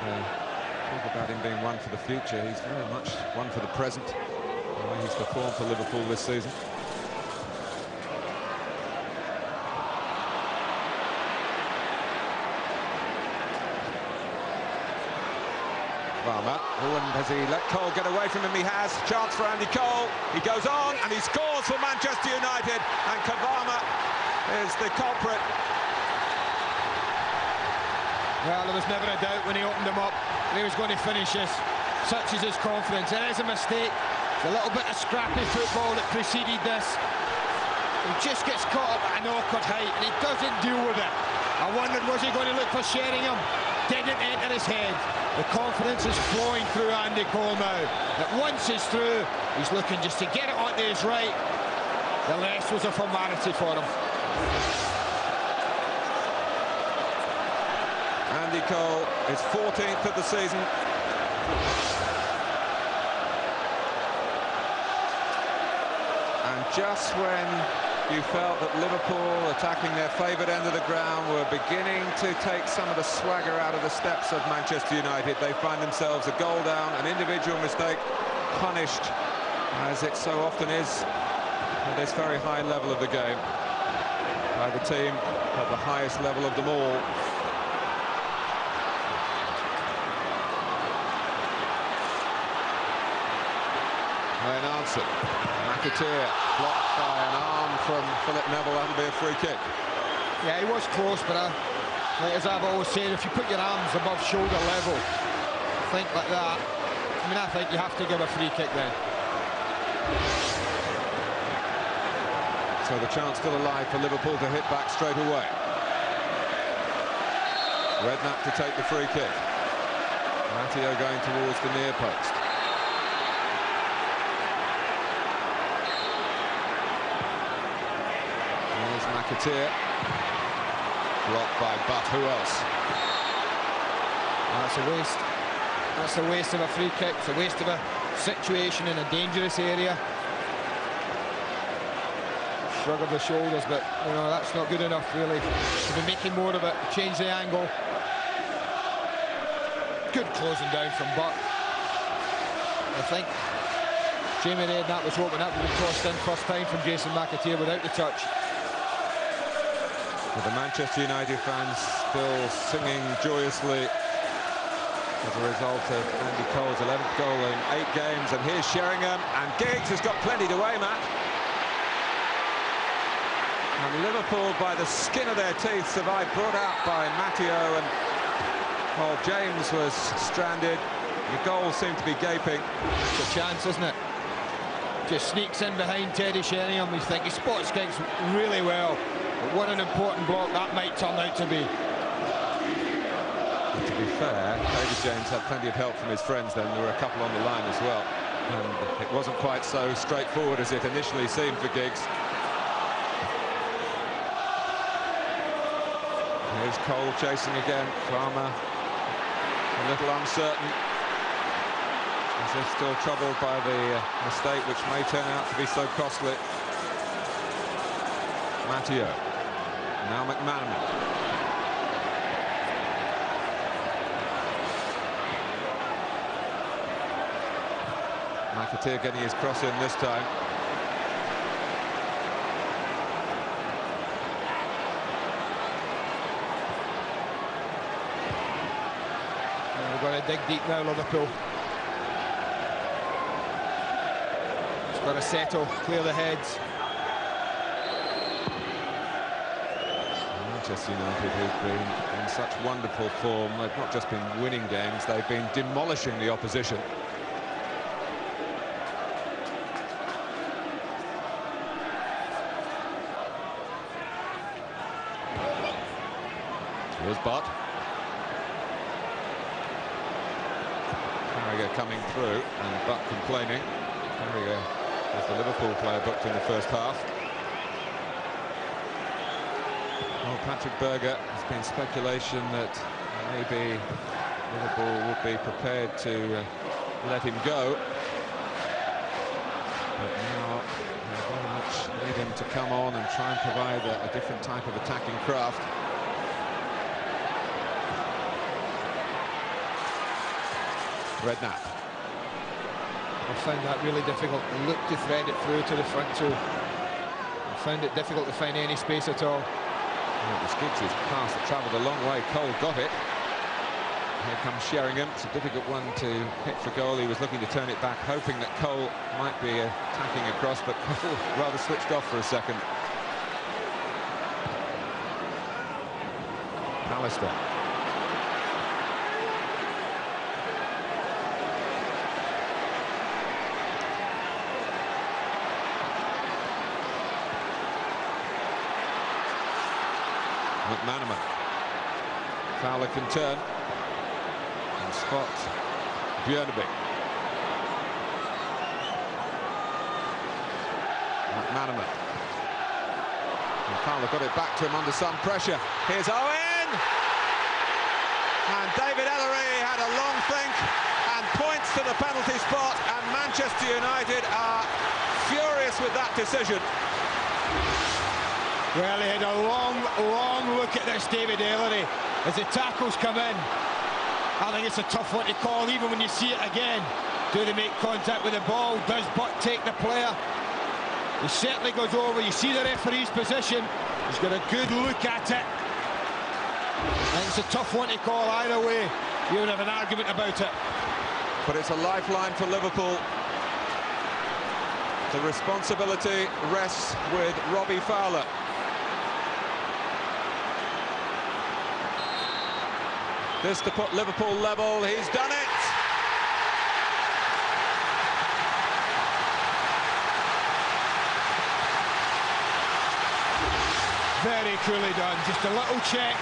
Talk about him being one for the future. He's very much one for the present. The way he's performed for Liverpool this season. Varma, and has he let Cole get away from him? He has. Chance for Andy Cole. He goes on and he scores for Manchester United, and Kavama is the culprit. Well, there was never a doubt when he opened them up that he was going to finish this. Such is his confidence. It is a mistake. It's a little bit of scrappy football that preceded this. He just gets caught up at an awkward height and he doesn't deal with it. I wondered, was he going to look for Sheringham? Didn't enter his head. The confidence is flowing through Andy Cole now. That once he's through, he's looking just to get it onto his right. The rest was a formality for him. Andy Cole is 14th of the season. And just when you felt that Liverpool, attacking their favoured end of the ground, were beginning to take some of the swagger out of the steps of Manchester United, they find themselves a goal down, an individual mistake punished, as it so often is at this very high level of the game, by the team at the highest level of them all. An answer. McAteer blocked by an arm from Philip Neville. That'll be a free kick. Yeah, he was close, but as I've always said, if you put your arms above shoulder level, think like that, I mean, I think you have to give a free kick then. So the chance still alive for Liverpool to hit back straight away. Redknapp to take the free kick. Matteo going towards the near post. McAteer, blocked by Butt. Who else? That's a waste. That's a waste of a free kick. It's a waste of a situation in a dangerous area. Shrug of the shoulders, but you know, that's not good enough really. To be making more of it, change the angle. Good closing down from Butt. I think Jamie Redknapp was hoping that would be tossed in first time from Jason McAteer without the touch. With the Manchester United fans still singing joyously as a result of Andy Cole's 11th goal in 8 games. And here's Sheringham, and Giggs has got plenty to aim at. And Liverpool, by the skin of their teeth, survived, brought out by Matteo, and while James was stranded, the goal seemed to be gaping. It's a chance, isn't it? Just sneaks in behind Teddy Sheringham. You think he spots Giggs really well. But what an important block that might turn out to be. To be fair, David James had plenty of help from his friends then. There were a couple on the line as well. And it wasn't quite so straightforward as it initially seemed for Giggs. Here's Cole chasing again. Farmer a little uncertain, as if still troubled by the mistake which may turn out to be so costly. Matteo, now McManaman. McAteer getting his cross in this time. We've got to dig deep now, Liverpool. Just got to settle, clear the heads. Manchester United, who've been in such wonderful form, they've not just been winning games, they've been demolishing the opposition. Here's Butt. Carragher coming through, and Butt complaining. Carragher was the Liverpool player booked in the first half. Well, Patrick Berger, there's been speculation that maybe Liverpool would be prepared to let him go. But now they very much need him to come on and try and provide a different type of attacking craft. Redknapp. I found that really difficult. Look to thread it through to the front two. I found it difficult to find any space at all. Well, it was Giggs' pass that travelled a long way. Cole got it. Here comes Sheringham. It's a difficult one to hit for goal. He was looking to turn it back, hoping that Cole might be attacking across, but Cole rather switched off for a second. Pallister. McManaman. Fowler can turn and spot Björneby. McManaman. And Fowler got it back to him under some pressure. Here's Owen! And David Ellery had a long think and points to the penalty spot, and Manchester United are furious with that decision. Well, he had a long look at this, David Ellery, as the tackles come in. I think it's a tough one to call, even when you see it again. Do they make contact with the ball? Does Butt take the player? He certainly goes over. You see the referee's position. He's got a good look at it. I think it's a tough one to call either way. You would have an argument about it. But it's a lifeline for Liverpool. The responsibility rests with Robbie Fowler. This to put Liverpool level. He's done it! Very coolly done. Just a little check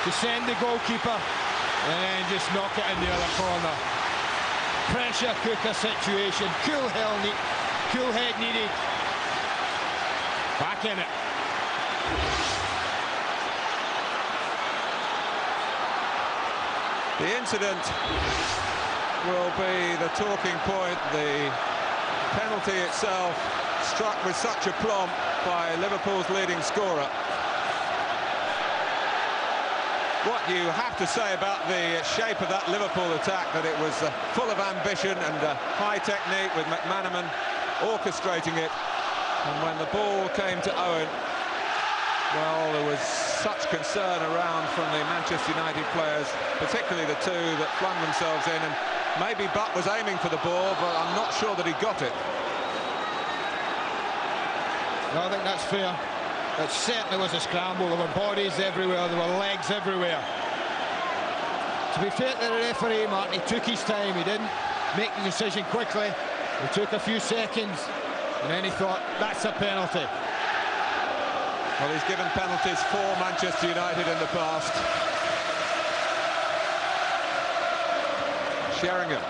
to send the goalkeeper and then just knock it in the other corner. Pressure cooker situation. Cool head needed. Back in it. The incident will be the talking point. The penalty itself struck with such aplomb by Liverpool's leading scorer. What you have to say about the shape of that Liverpool attack, that it was full of ambition and high technique, with McManaman orchestrating it. And when the ball came to Owen, well, there was such concern around from the Manchester United players, particularly the two that flung themselves in, and maybe Butt was aiming for the ball, but I'm not sure that he got it. No, I think that's fair. It certainly was a scramble. There were bodies everywhere, there were legs everywhere. To be fair to the referee, Martin, he took his time. He didn't make the decision quickly. He took a few seconds, and then he thought, that's a penalty. Well, he's given penalties for Manchester United in the past. Sheringham.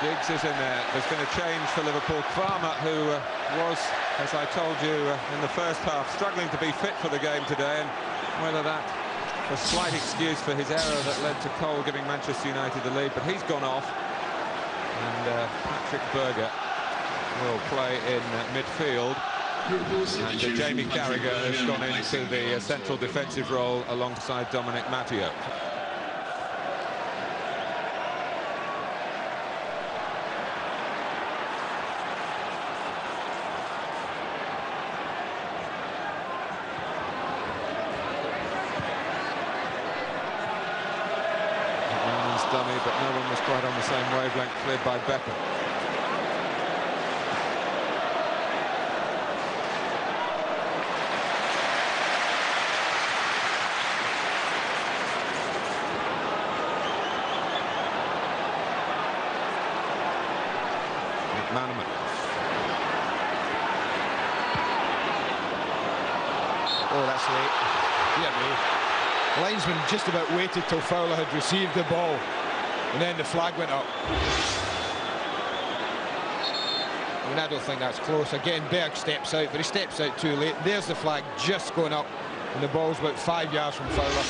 Giggs is in there. There's been a change for Liverpool. Farmer, who was, as I told you, in the first half, struggling to be fit for the game today, and whether that was a slight excuse for his error that led to Cole giving Manchester United the lead, but he's gone off. And Patrick Berger will play in midfield. And Jamie Carragher has gone into the central defensive role alongside Dominic Matteo. McManaman's dummy, but no one was quite on the same wavelength, cleared by Beckham. McManaman. Oh, that's late. Yeah, me. Linesman just about waited till Fowler had received the ball, and then the flag went up. And I don't think that's close. Again, Berg steps out, but he steps out too late. There's the flag just going up, and the ball's about 5 yards from Fowler.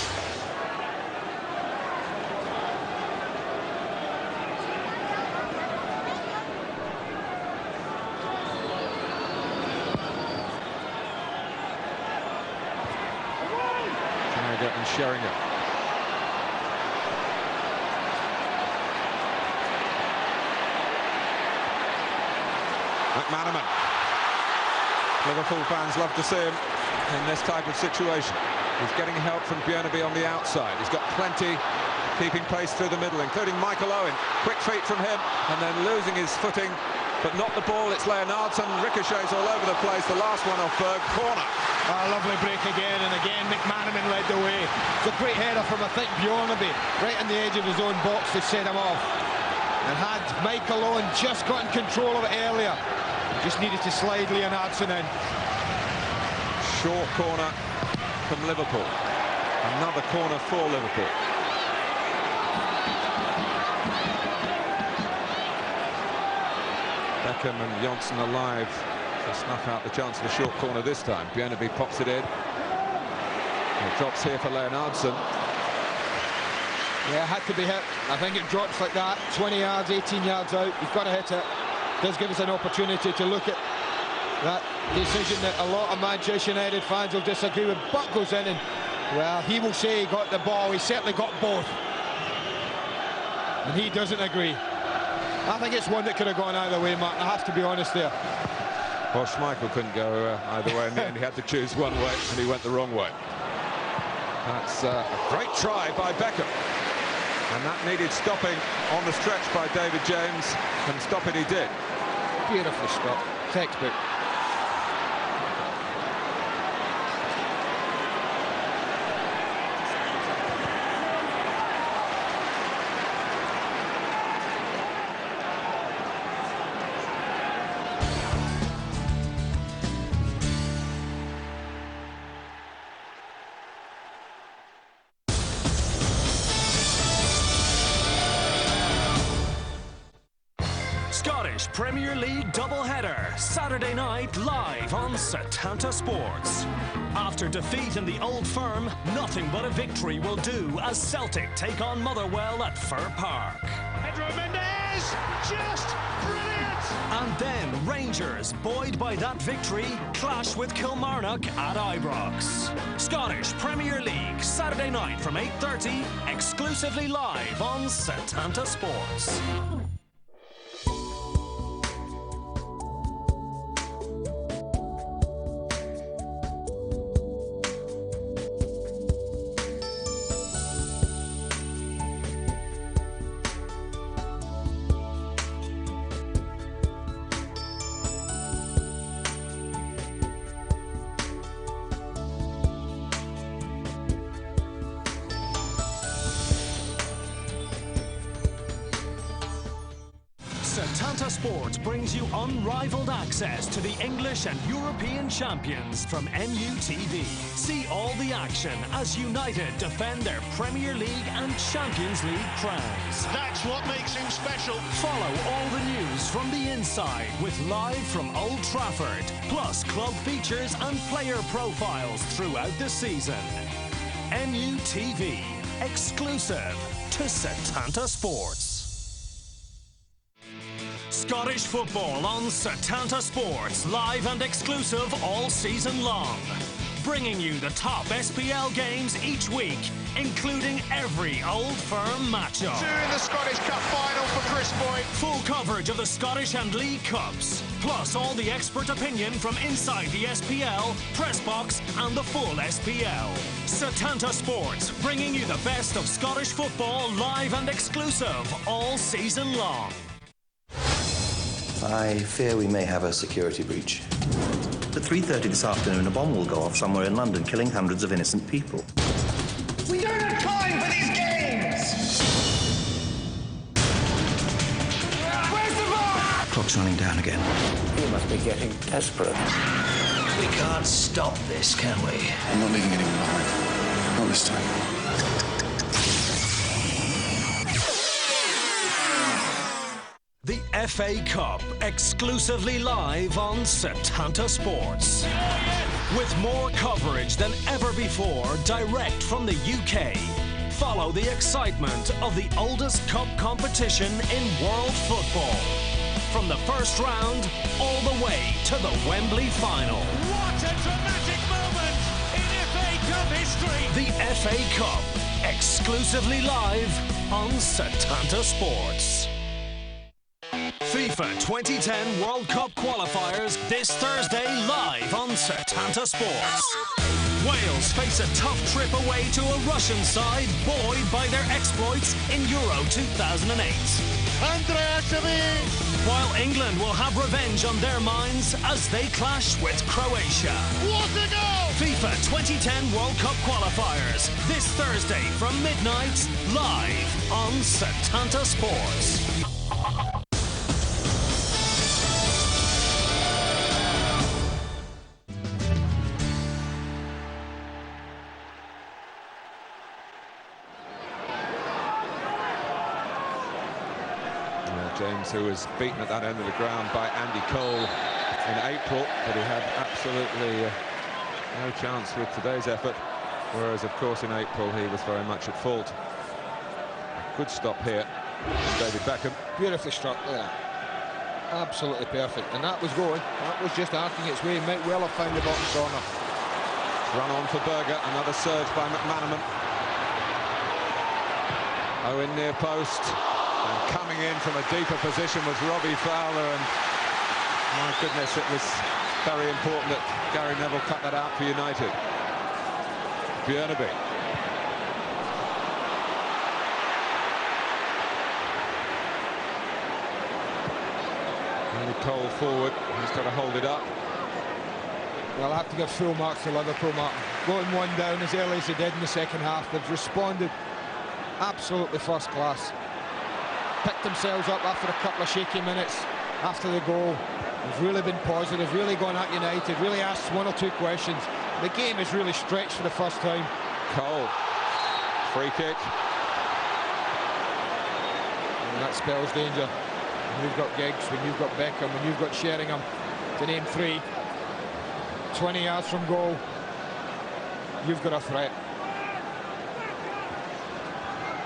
And Sheringham. McManaman. Liverpool fans love to see him in this type of situation. He's getting help from Björneby on the outside. He's got plenty keeping pace through the middle, including Michael Owen. Quick feet from him, and then losing his footing, but not the ball. It's Leonardson, ricochets all over the place. The last one off Berg, corner. Oh, lovely break again, and again McManaman led the way. It's a great header from, I think, Björneby, right on the edge of his own box to set him off. And had Michael Owen just gotten control of it earlier, just needed to slide Leonardson in. Short corner from Liverpool. Another corner for Liverpool. Beckham and Johnson alive to snuff out the chance of a short corner this time. Björneby pops it in. It drops here for Leonardson. Yeah, had to be hit. I think it drops like that. 20 yards, 18 yards out. You've got to hit it. Does give us an opportunity to look at that decision that a lot of Manchester United fans will disagree with. Butt goes in and, well, he will say he got the ball. He certainly got both. And he doesn't agree. I think it's one that could have gone either way, Mark. I have to be honest there. Well, Schmeichel couldn't go either way in the end. He had to choose one way, and he went the wrong way. That's a great try by Beckham. And that needed stopping on the stretch by David James, and stop it he did. Beautiful stop. Textbook. Scottish Premier League doubleheader, Saturday night live on Setanta Sports. After defeat in the Old Firm, nothing but a victory will do as Celtic take on Motherwell at Fir Park. Pedro Mendes, just brilliant! And then Rangers, buoyed by that victory, clash with Kilmarnock at Ibrox. Scottish Premier League, Saturday night from 8:30, exclusively live on Setanta Sports. Setanta Sports brings you unrivaled access to the English and European champions from MUTV. See all the action as United defend their Premier League and Champions League crowns. That's what makes him special. Follow all the news from the inside with live from Old Trafford, plus club features and player profiles throughout the season. MUTV, exclusive to Setanta Sports. Scottish football on Setanta Sports, live and exclusive all season long. Bringing you the top SPL games each week, including every Old Firm matchup. Two in the Scottish Cup final for Chris Boyd. Full coverage of the Scottish and League Cups, plus all the expert opinion from inside the SPL, press box and the full SPL. Setanta Sports, bringing you the best of Scottish football live and exclusive all season long. I fear we may have a security breach. At 3:30 this afternoon, a bomb will go off somewhere in London, killing hundreds of innocent people. We don't have time for these games! Where's the ball? Clock's running down again. You must be getting desperate. We can't stop this, can we? I'm not leaving anyone behind. Not this time. The FA Cup, exclusively live on Setanta Sports. With more coverage than ever before, direct from the UK. Follow the excitement of the oldest cup competition in world football. From the first round all the way to the Wembley final. What a dramatic moment in FA Cup history! The FA Cup, exclusively live on Setanta Sports. FIFA 2010 World Cup qualifiers this Thursday live on Setanta Sports. Wales face a tough trip away to a Russian side buoyed by their exploits in Euro 2008. While England will have revenge on their minds as they clash with Croatia. What a goal! FIFA 2010 World Cup qualifiers this Thursday from midnight live on Setanta Sports. James, who was beaten at that end of the ground by Andy Cole in April, but he had absolutely no chance with today's effort, whereas of course in April he was very much at fault. A good stop here from David Beckham. Beautifully struck there. Absolutely perfect, and that was going. That was just arcing its way. Might well have found the bottom corner. Run on for Berger, another surge by McManaman. Owen near post. And coming in from a deeper position was Robbie Fowler, and my goodness, it was very important that Gary Neville cut that out for United. Björneby. Andy Cole forward, he's got to hold it up. Well, I have to give full marks to Liverpool, Martin. Going one down as early as they did in the second half, they've responded absolutely first class. Picked themselves up after a couple of shaky minutes after the goal. They've really been positive, really gone at United, really asked one or two questions. The game is really stretched for the first time. Cole, free kick. And that spells danger. When you've got Giggs, when you've got Beckham, when you've got Sheringham, to name three, 20 yards from goal, you've got a threat.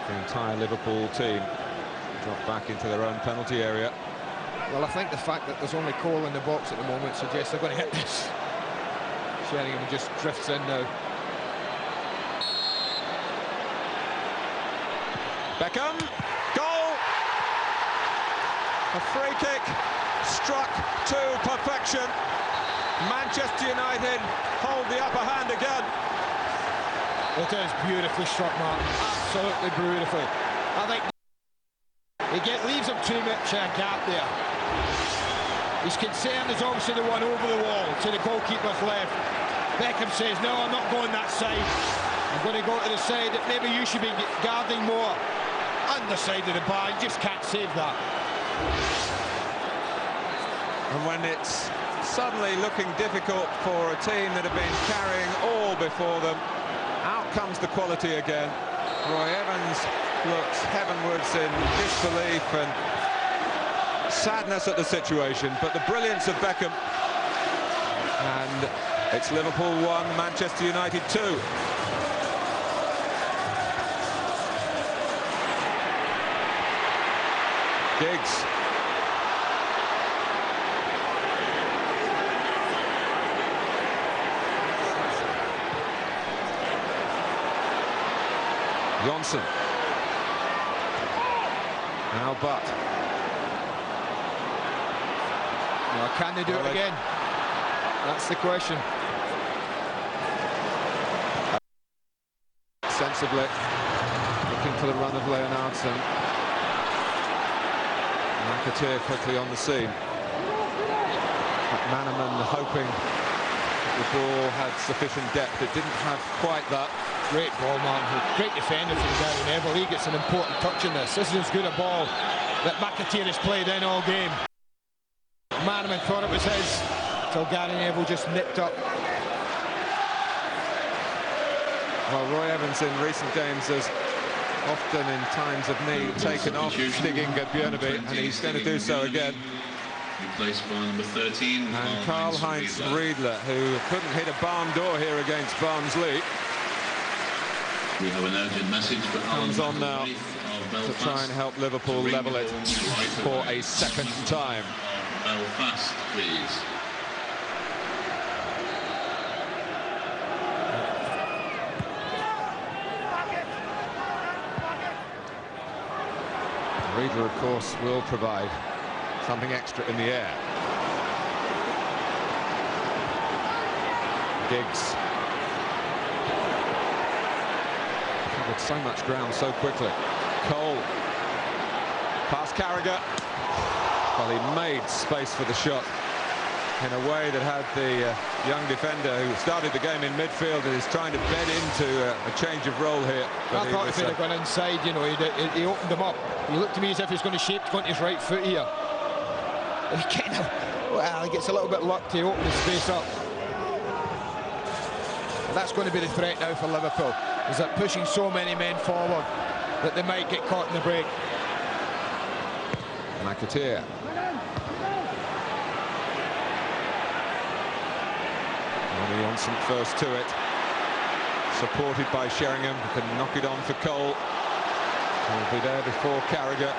The entire Liverpool team drop back into their own penalty area. Well, I think the fact that there's only Cole in the box at the moment suggests they're going to hit this. Sheringham just drifts in now. Beckham, goal! A free kick, struck to perfection. Manchester United hold the upper hand again. It is beautifully struck, Martin. Absolutely beautifully. I think leaves him too much gap there. His concern is obviously the one over the wall to the goalkeeper's left. Beckham says, no, I'm not going that side. I'm going to go to the side that maybe you should be guarding more. Underside of the bar, you just can't save that. And when it's suddenly looking difficult for a team that have been carrying all before them, out comes the quality again. Roy Evans looks heavenwards in disbelief and sadness at the situation, but the brilliance of Beckham, and it's Liverpool 1, Manchester United 2. Giggs. Johnson. Now Butt. Well, can they do it again? That's the question. Sensibly looking for the run of Leonardson. McAteer quickly on the scene. McManaman hoping the ball had sufficient depth. It didn't have quite that. Great ball, man. Great defender from Gary Neville. He gets an important touch in this. This is as good a ball that McAteer has played in all game. McManaman thought it was his till Gary Neville just nipped up. Well, Roy Evans in recent games has often in times of need taken off Stig Inge Bjørneby, and he's going to do so again. Replaced by number 13. And Karl-Heinz Riedler, who couldn't hit a barn door here against Barnsley. We have an urgent message for comes on now to try and help Liverpool level it for a second time. Belfast, please. Riedler, of course, will provide something extra in the air. Giggs covered so much ground so quickly. Cole past Carragher. Well, he made space for the shot in a way that had the young defender who started the game in midfield and is trying to bed into a change of role here. But I thought if he'd have gone inside, you know, he opened them up. He looked to me as if he's going to shape to go into his right foot here. He kind of, well, he gets a little bit lucky to open his space up. And that's going to be the threat now for Liverpool, is that pushing so many men forward that they might get caught in the break. McAteer. Johnson first to it, supported by Sheringham, who can knock it on for Cole. He'll be there before Carragher.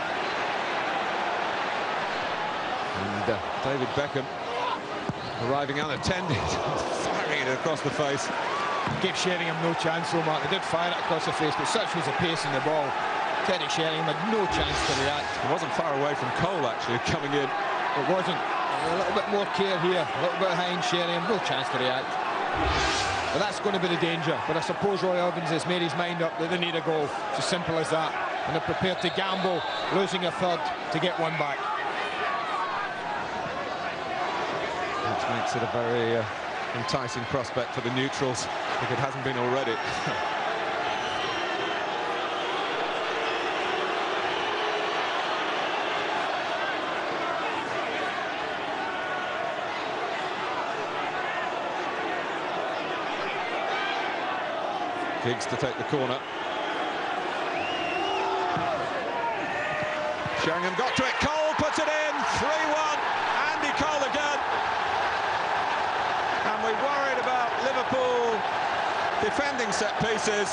And David Beckham arriving unattended, firing it across the face. Gave Sheringham no chance, though, Mark. They did fire it across the face, but such was the pace in the ball. Teddy Sheringham had no chance to react. It wasn't far away from Cole, actually, coming in. It wasn't. A little bit more care here, a little bit behind Sheringham, no chance to react. But that's going to be the danger. But I suppose Roy Evans has made his mind up that they need a goal. It's as simple as that. And they're prepared to gamble, losing a third to get one back. Which makes it a very enticing prospect for the neutrals, if it hasn't been already. Giggs to take the corner. Sheringham got to it. Cole puts it in. 3-1. Andy Cole again. And we worried about Liverpool defending set pieces.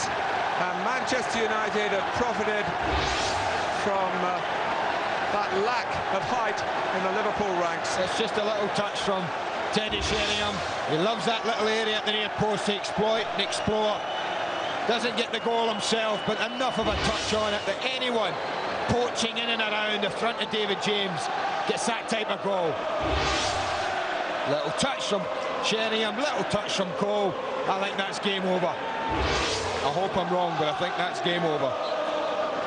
And Manchester United have profited from that lack of height in the Liverpool ranks. It's just a little touch from Teddy Sheringham. He loves that little area at the near post to exploit and explore. Doesn't get the goal himself, but enough of a touch on it that anyone poaching in and around the front of David James gets that type of goal. Little touch from Sheringham, little touch from Cole. I think that's game over. I hope I'm wrong, but I think that's game over.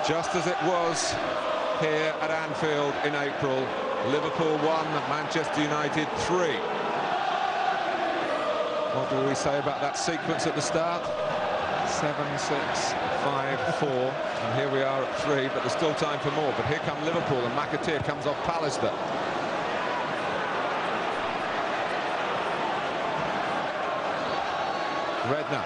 Just as it was here at Anfield in April, Liverpool 1, Manchester United 3. What do we say about that sequence at the start? 7, 6, 5, 4, and here we are at 3, but there's still time for more. But here come Liverpool, and McAteer comes off Pallister. Redknapp.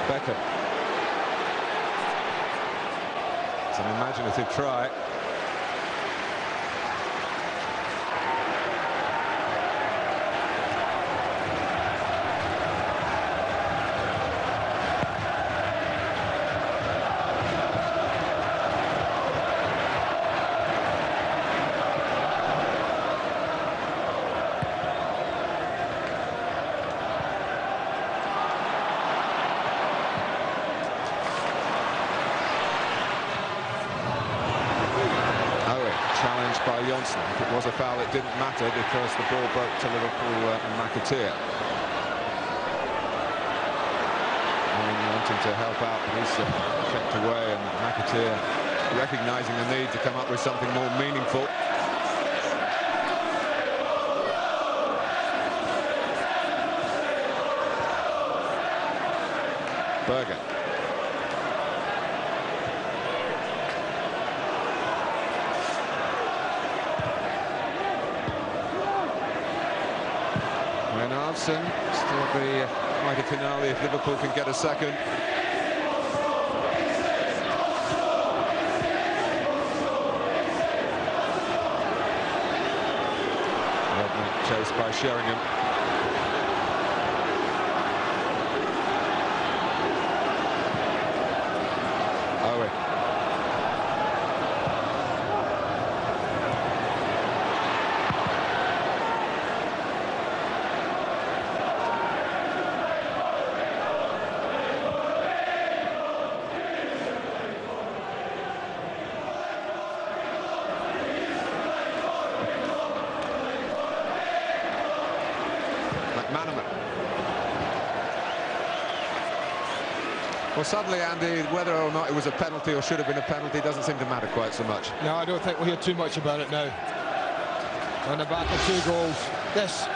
Beckham. It's an imaginative try. By Johnson. If it was a foul, it didn't matter because the ball broke to Liverpool and McAteer. Wanting to help out, but he's kept away, and McAteer recognising the need to come up with something more meaningful. Berger. Edmondson. Still be quite a finale if Liverpool can get a second. Redknapp chased by Sheringham. Owen. Well, suddenly, Andy, whether or not it was a penalty or should have been a penalty doesn't seem to matter quite so much. No, I don't think we'll hear too much about it now. On the back of 2 goals, this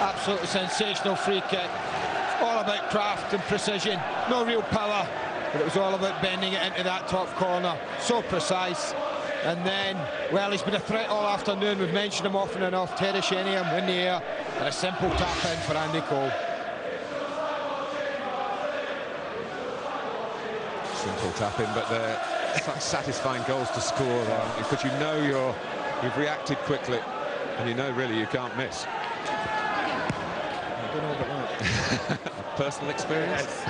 absolutely sensational free kick. All about craft and precision, no real power, but it was all about bending it into that top corner. So precise. And then, well, he's been a threat all afternoon. We've mentioned him often enough. Terry Sheringham in the air, and a simple tap in for Andy Cole. Simple tapping, but they're such satisfying goals to score there, because you know you've reacted quickly, and you know really you can't miss. I don't know about that. Personal experience.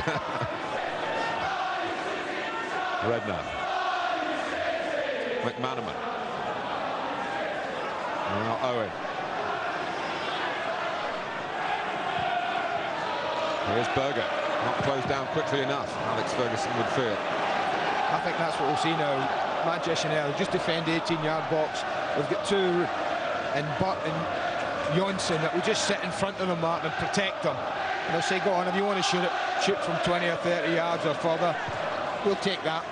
Redknapp. McManaman. Now Owen. Here's Berger. Not closed down quickly enough, Alex Ferguson would feel. I think that's what we'll see now. Manchester United just defend the 18-yard box. We've got 2 in Butt and Johnson that will just sit in front of them, Martin, and protect them. And they'll say, go on, if you want to shoot from 20 or 30 yards or further, we'll take that.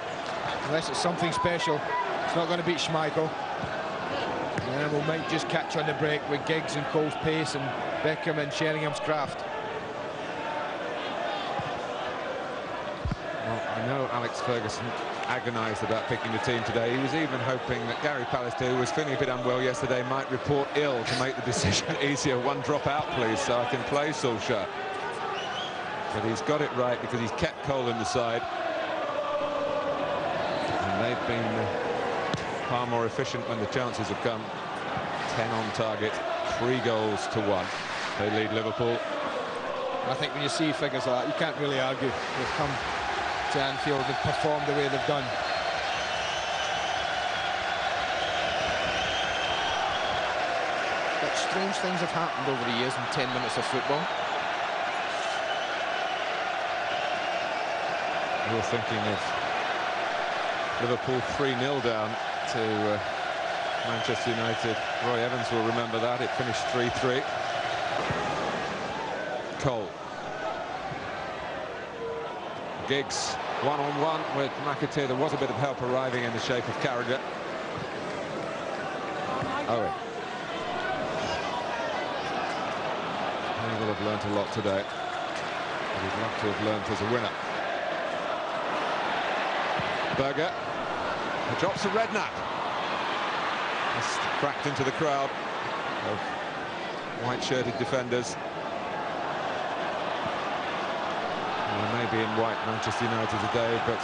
Unless it's something special. It's not going to beat Schmeichel. And we might just catch on the break with Giggs and Cole's pace and Beckham and Sheringham's craft. Well, I know Alex Ferguson agonised about picking the team today. He was even hoping that Gary Pallister, who was feeling a bit unwell yesterday, might report ill to make the decision easier. 1 drop out, please, so I can play Solskjaer. But he's got it right because he's kept Cole in the side. And they've been far more efficient when the chances have come. 10 on target, 3 goals to 1. They lead Liverpool. I think when you see figures like that, you can't really argue. They've come to Anfield and performed the way they've done. But strange things have happened over the years in 10 minutes of football. You're thinking of Liverpool 3-0 down to Manchester United. Roy Evans will remember that. It finished 3-3. Cole. Giggs one-on-one with McAteer. There was a bit of help arriving in the shape of Carragher. Owen. He will have learnt a lot today. But he'd love to have learnt as a winner. Berger. He drops to Redknapp. Just cracked into the crowd of white-shirted defenders. Maybe in white Manchester United today, but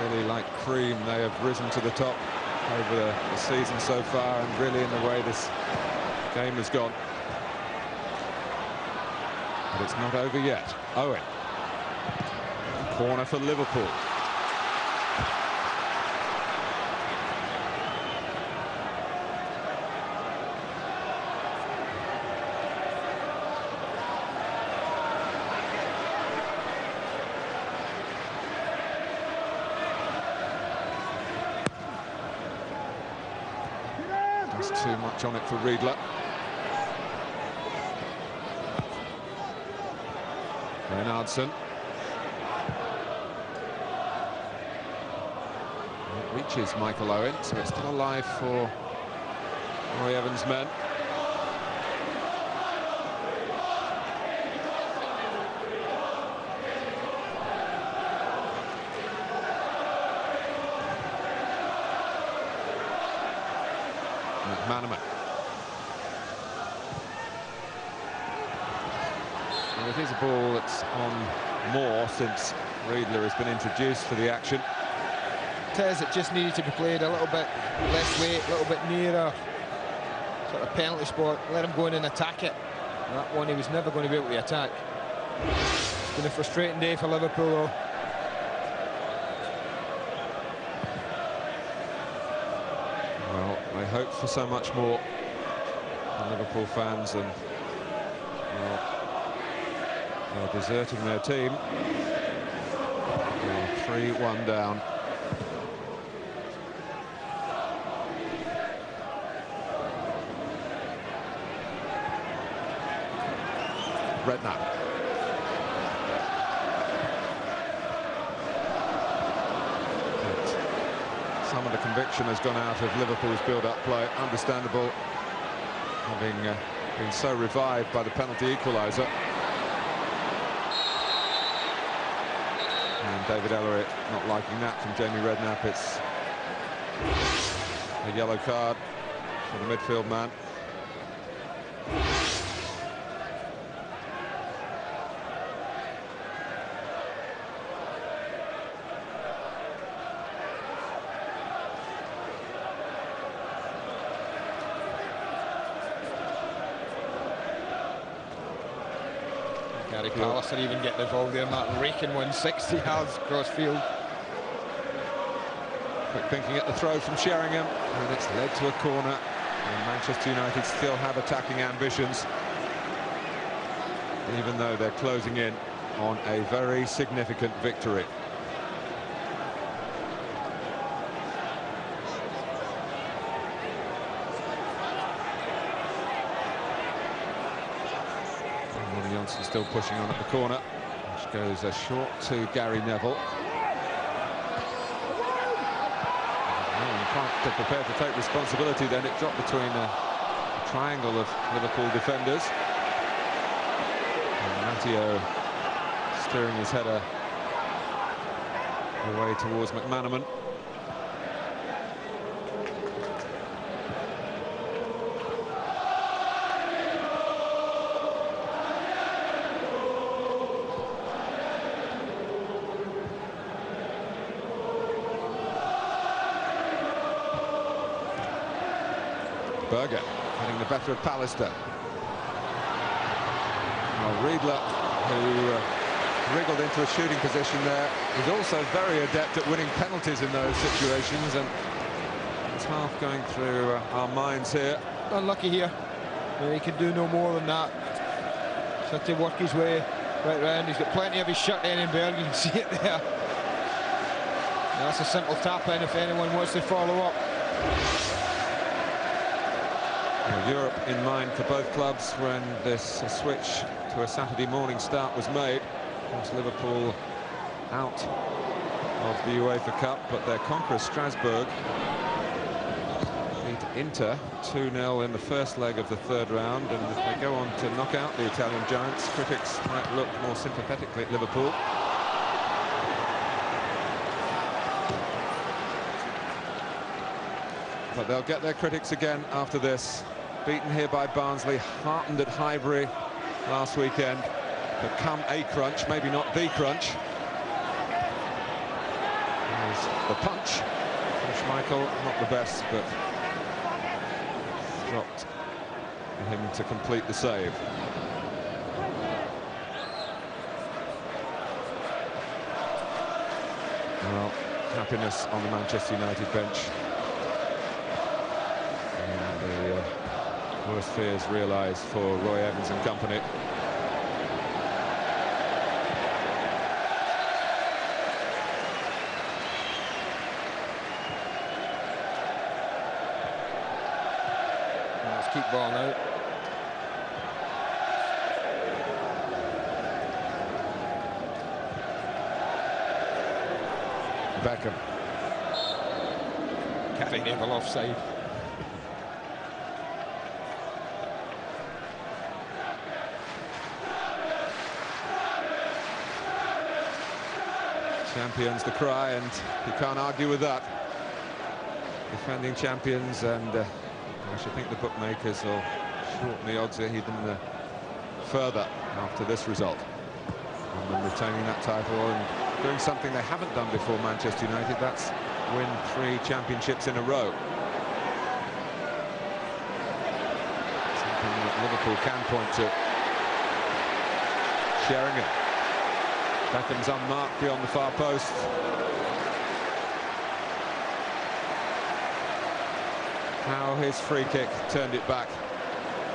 really like cream, they have risen to the top over the season so far, and really in the way this game has gone. But it's not over yet. Owen. Corner for Liverpool. Too much on it for Riedler. Bernardsson. It reaches Michael Owen, so it's still alive for Roy Evans' men. McManaman. And it is a ball that's on more since Riedler has been introduced to the action. It just needed to be played a little bit less weight, a little bit nearer sort of penalty spot. Let him go in and attack it. And that one he was never going to be able to attack. It's been a frustrating day for Liverpool though. Well, they hope for so much more, the Liverpool fans, and well, they're deserting their team. 3-1 down. Redknapp. Some of the conviction has gone out of Liverpool's build-up play. Understandable, having been so revived by the penalty equaliser. And David Ellery not liking that from Jamie Redknapp. It's a yellow card for the midfield man. Gary Pallister even getting involved there, Martin raking 160 yards across field. Quick thinking at the throw from Sheringham, and it's led to a corner. And Manchester United still have attacking ambitions, even though they're closing in on a very significant victory. Johnson still pushing on at the corner, which goes short to Gary Neville. Quite prepared to take responsibility then. It dropped between a triangle of Liverpool defenders. And Matteo steering his header away towards McManaman. Berger getting the better of Pallister. Well, Riedler, who wriggled into a shooting position there, is also very adept at winning penalties in those situations, and it's half going through our minds here. Unlucky here. He can do no more than that. He's had to work his way right round. He's got plenty of his shut in Berger. You can see it there. Now that's a simple tap in if anyone wants to follow up. Well, Europe in mind for both clubs when this switch to a Saturday morning start was made. Of course, Liverpool out of the UEFA Cup, but their conqueror Strasbourg beat Inter 2-0 in the first leg of the third round, and if they go on to knock out the Italian giants, critics might look more sympathetically at Liverpool. But they'll get their critics again after this. Beaten here by Barnsley, heartened at Highbury last weekend. Become a crunch, maybe not the crunch. There's the punch from Schmeichel, not the best, but dropped for him to complete the save. Well, happiness on the Manchester United bench. Worst fears realised for Roy Evans and company. Let's keep ball now. Beckham. Gary Neville offside. Champions the cry, and you can't argue with that. Defending champions, and I should think the bookmakers will shorten the odds even further after this result. And then retaining that title and doing something they haven't done before, Manchester United, that's win 3 championships in a row. Something that Liverpool can point to. Sheringham. Beckham's unmarked beyond the far post. How his free kick turned it back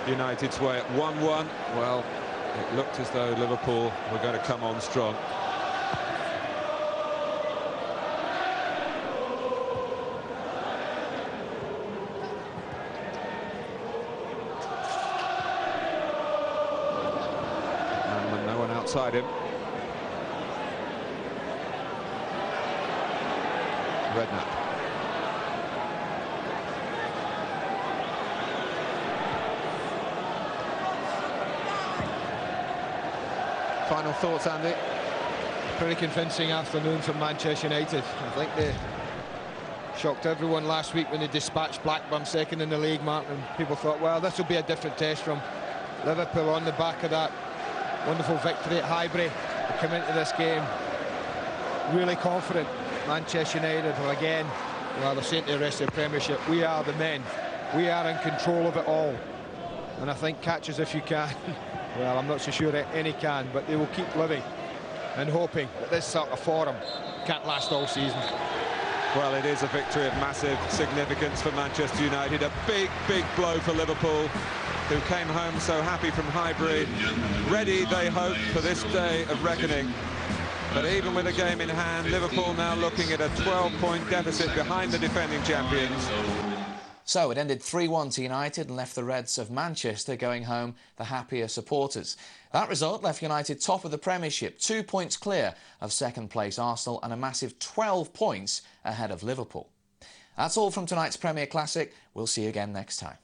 United's way at 1-1. Well, it looked as though Liverpool were going to come on strong. And no one outside him. Redknapp. Final thoughts, Andy? Pretty convincing afternoon from Manchester United. I think they shocked everyone last week when they dispatched Blackburn second in the league, Mark, and people thought, well, this will be a different test from Liverpool on the back of that wonderful victory at Highbury. They come into this game really confident. Manchester United are again, well, they're saying to the rest of the Premiership, we are the men. We are in control of it all. And I think catch us if you can. Well, I'm not so sure that any can, but they will keep living and hoping that this sort of form can't last all season. Well, it is a victory of massive significance for Manchester United. A big, big blow for Liverpool, who came home so happy from Highbury. Ready, they hope, for this day of reckoning. But even with a game in hand, Liverpool now looking at a 12-point deficit behind the defending champions. So it ended 3-1 to United and left the Reds of Manchester going home the happier supporters. That result left United top of the Premiership, 2 points clear of second place Arsenal and a massive 12 points ahead of Liverpool. That's all from tonight's Premier Classic. We'll see you again next time.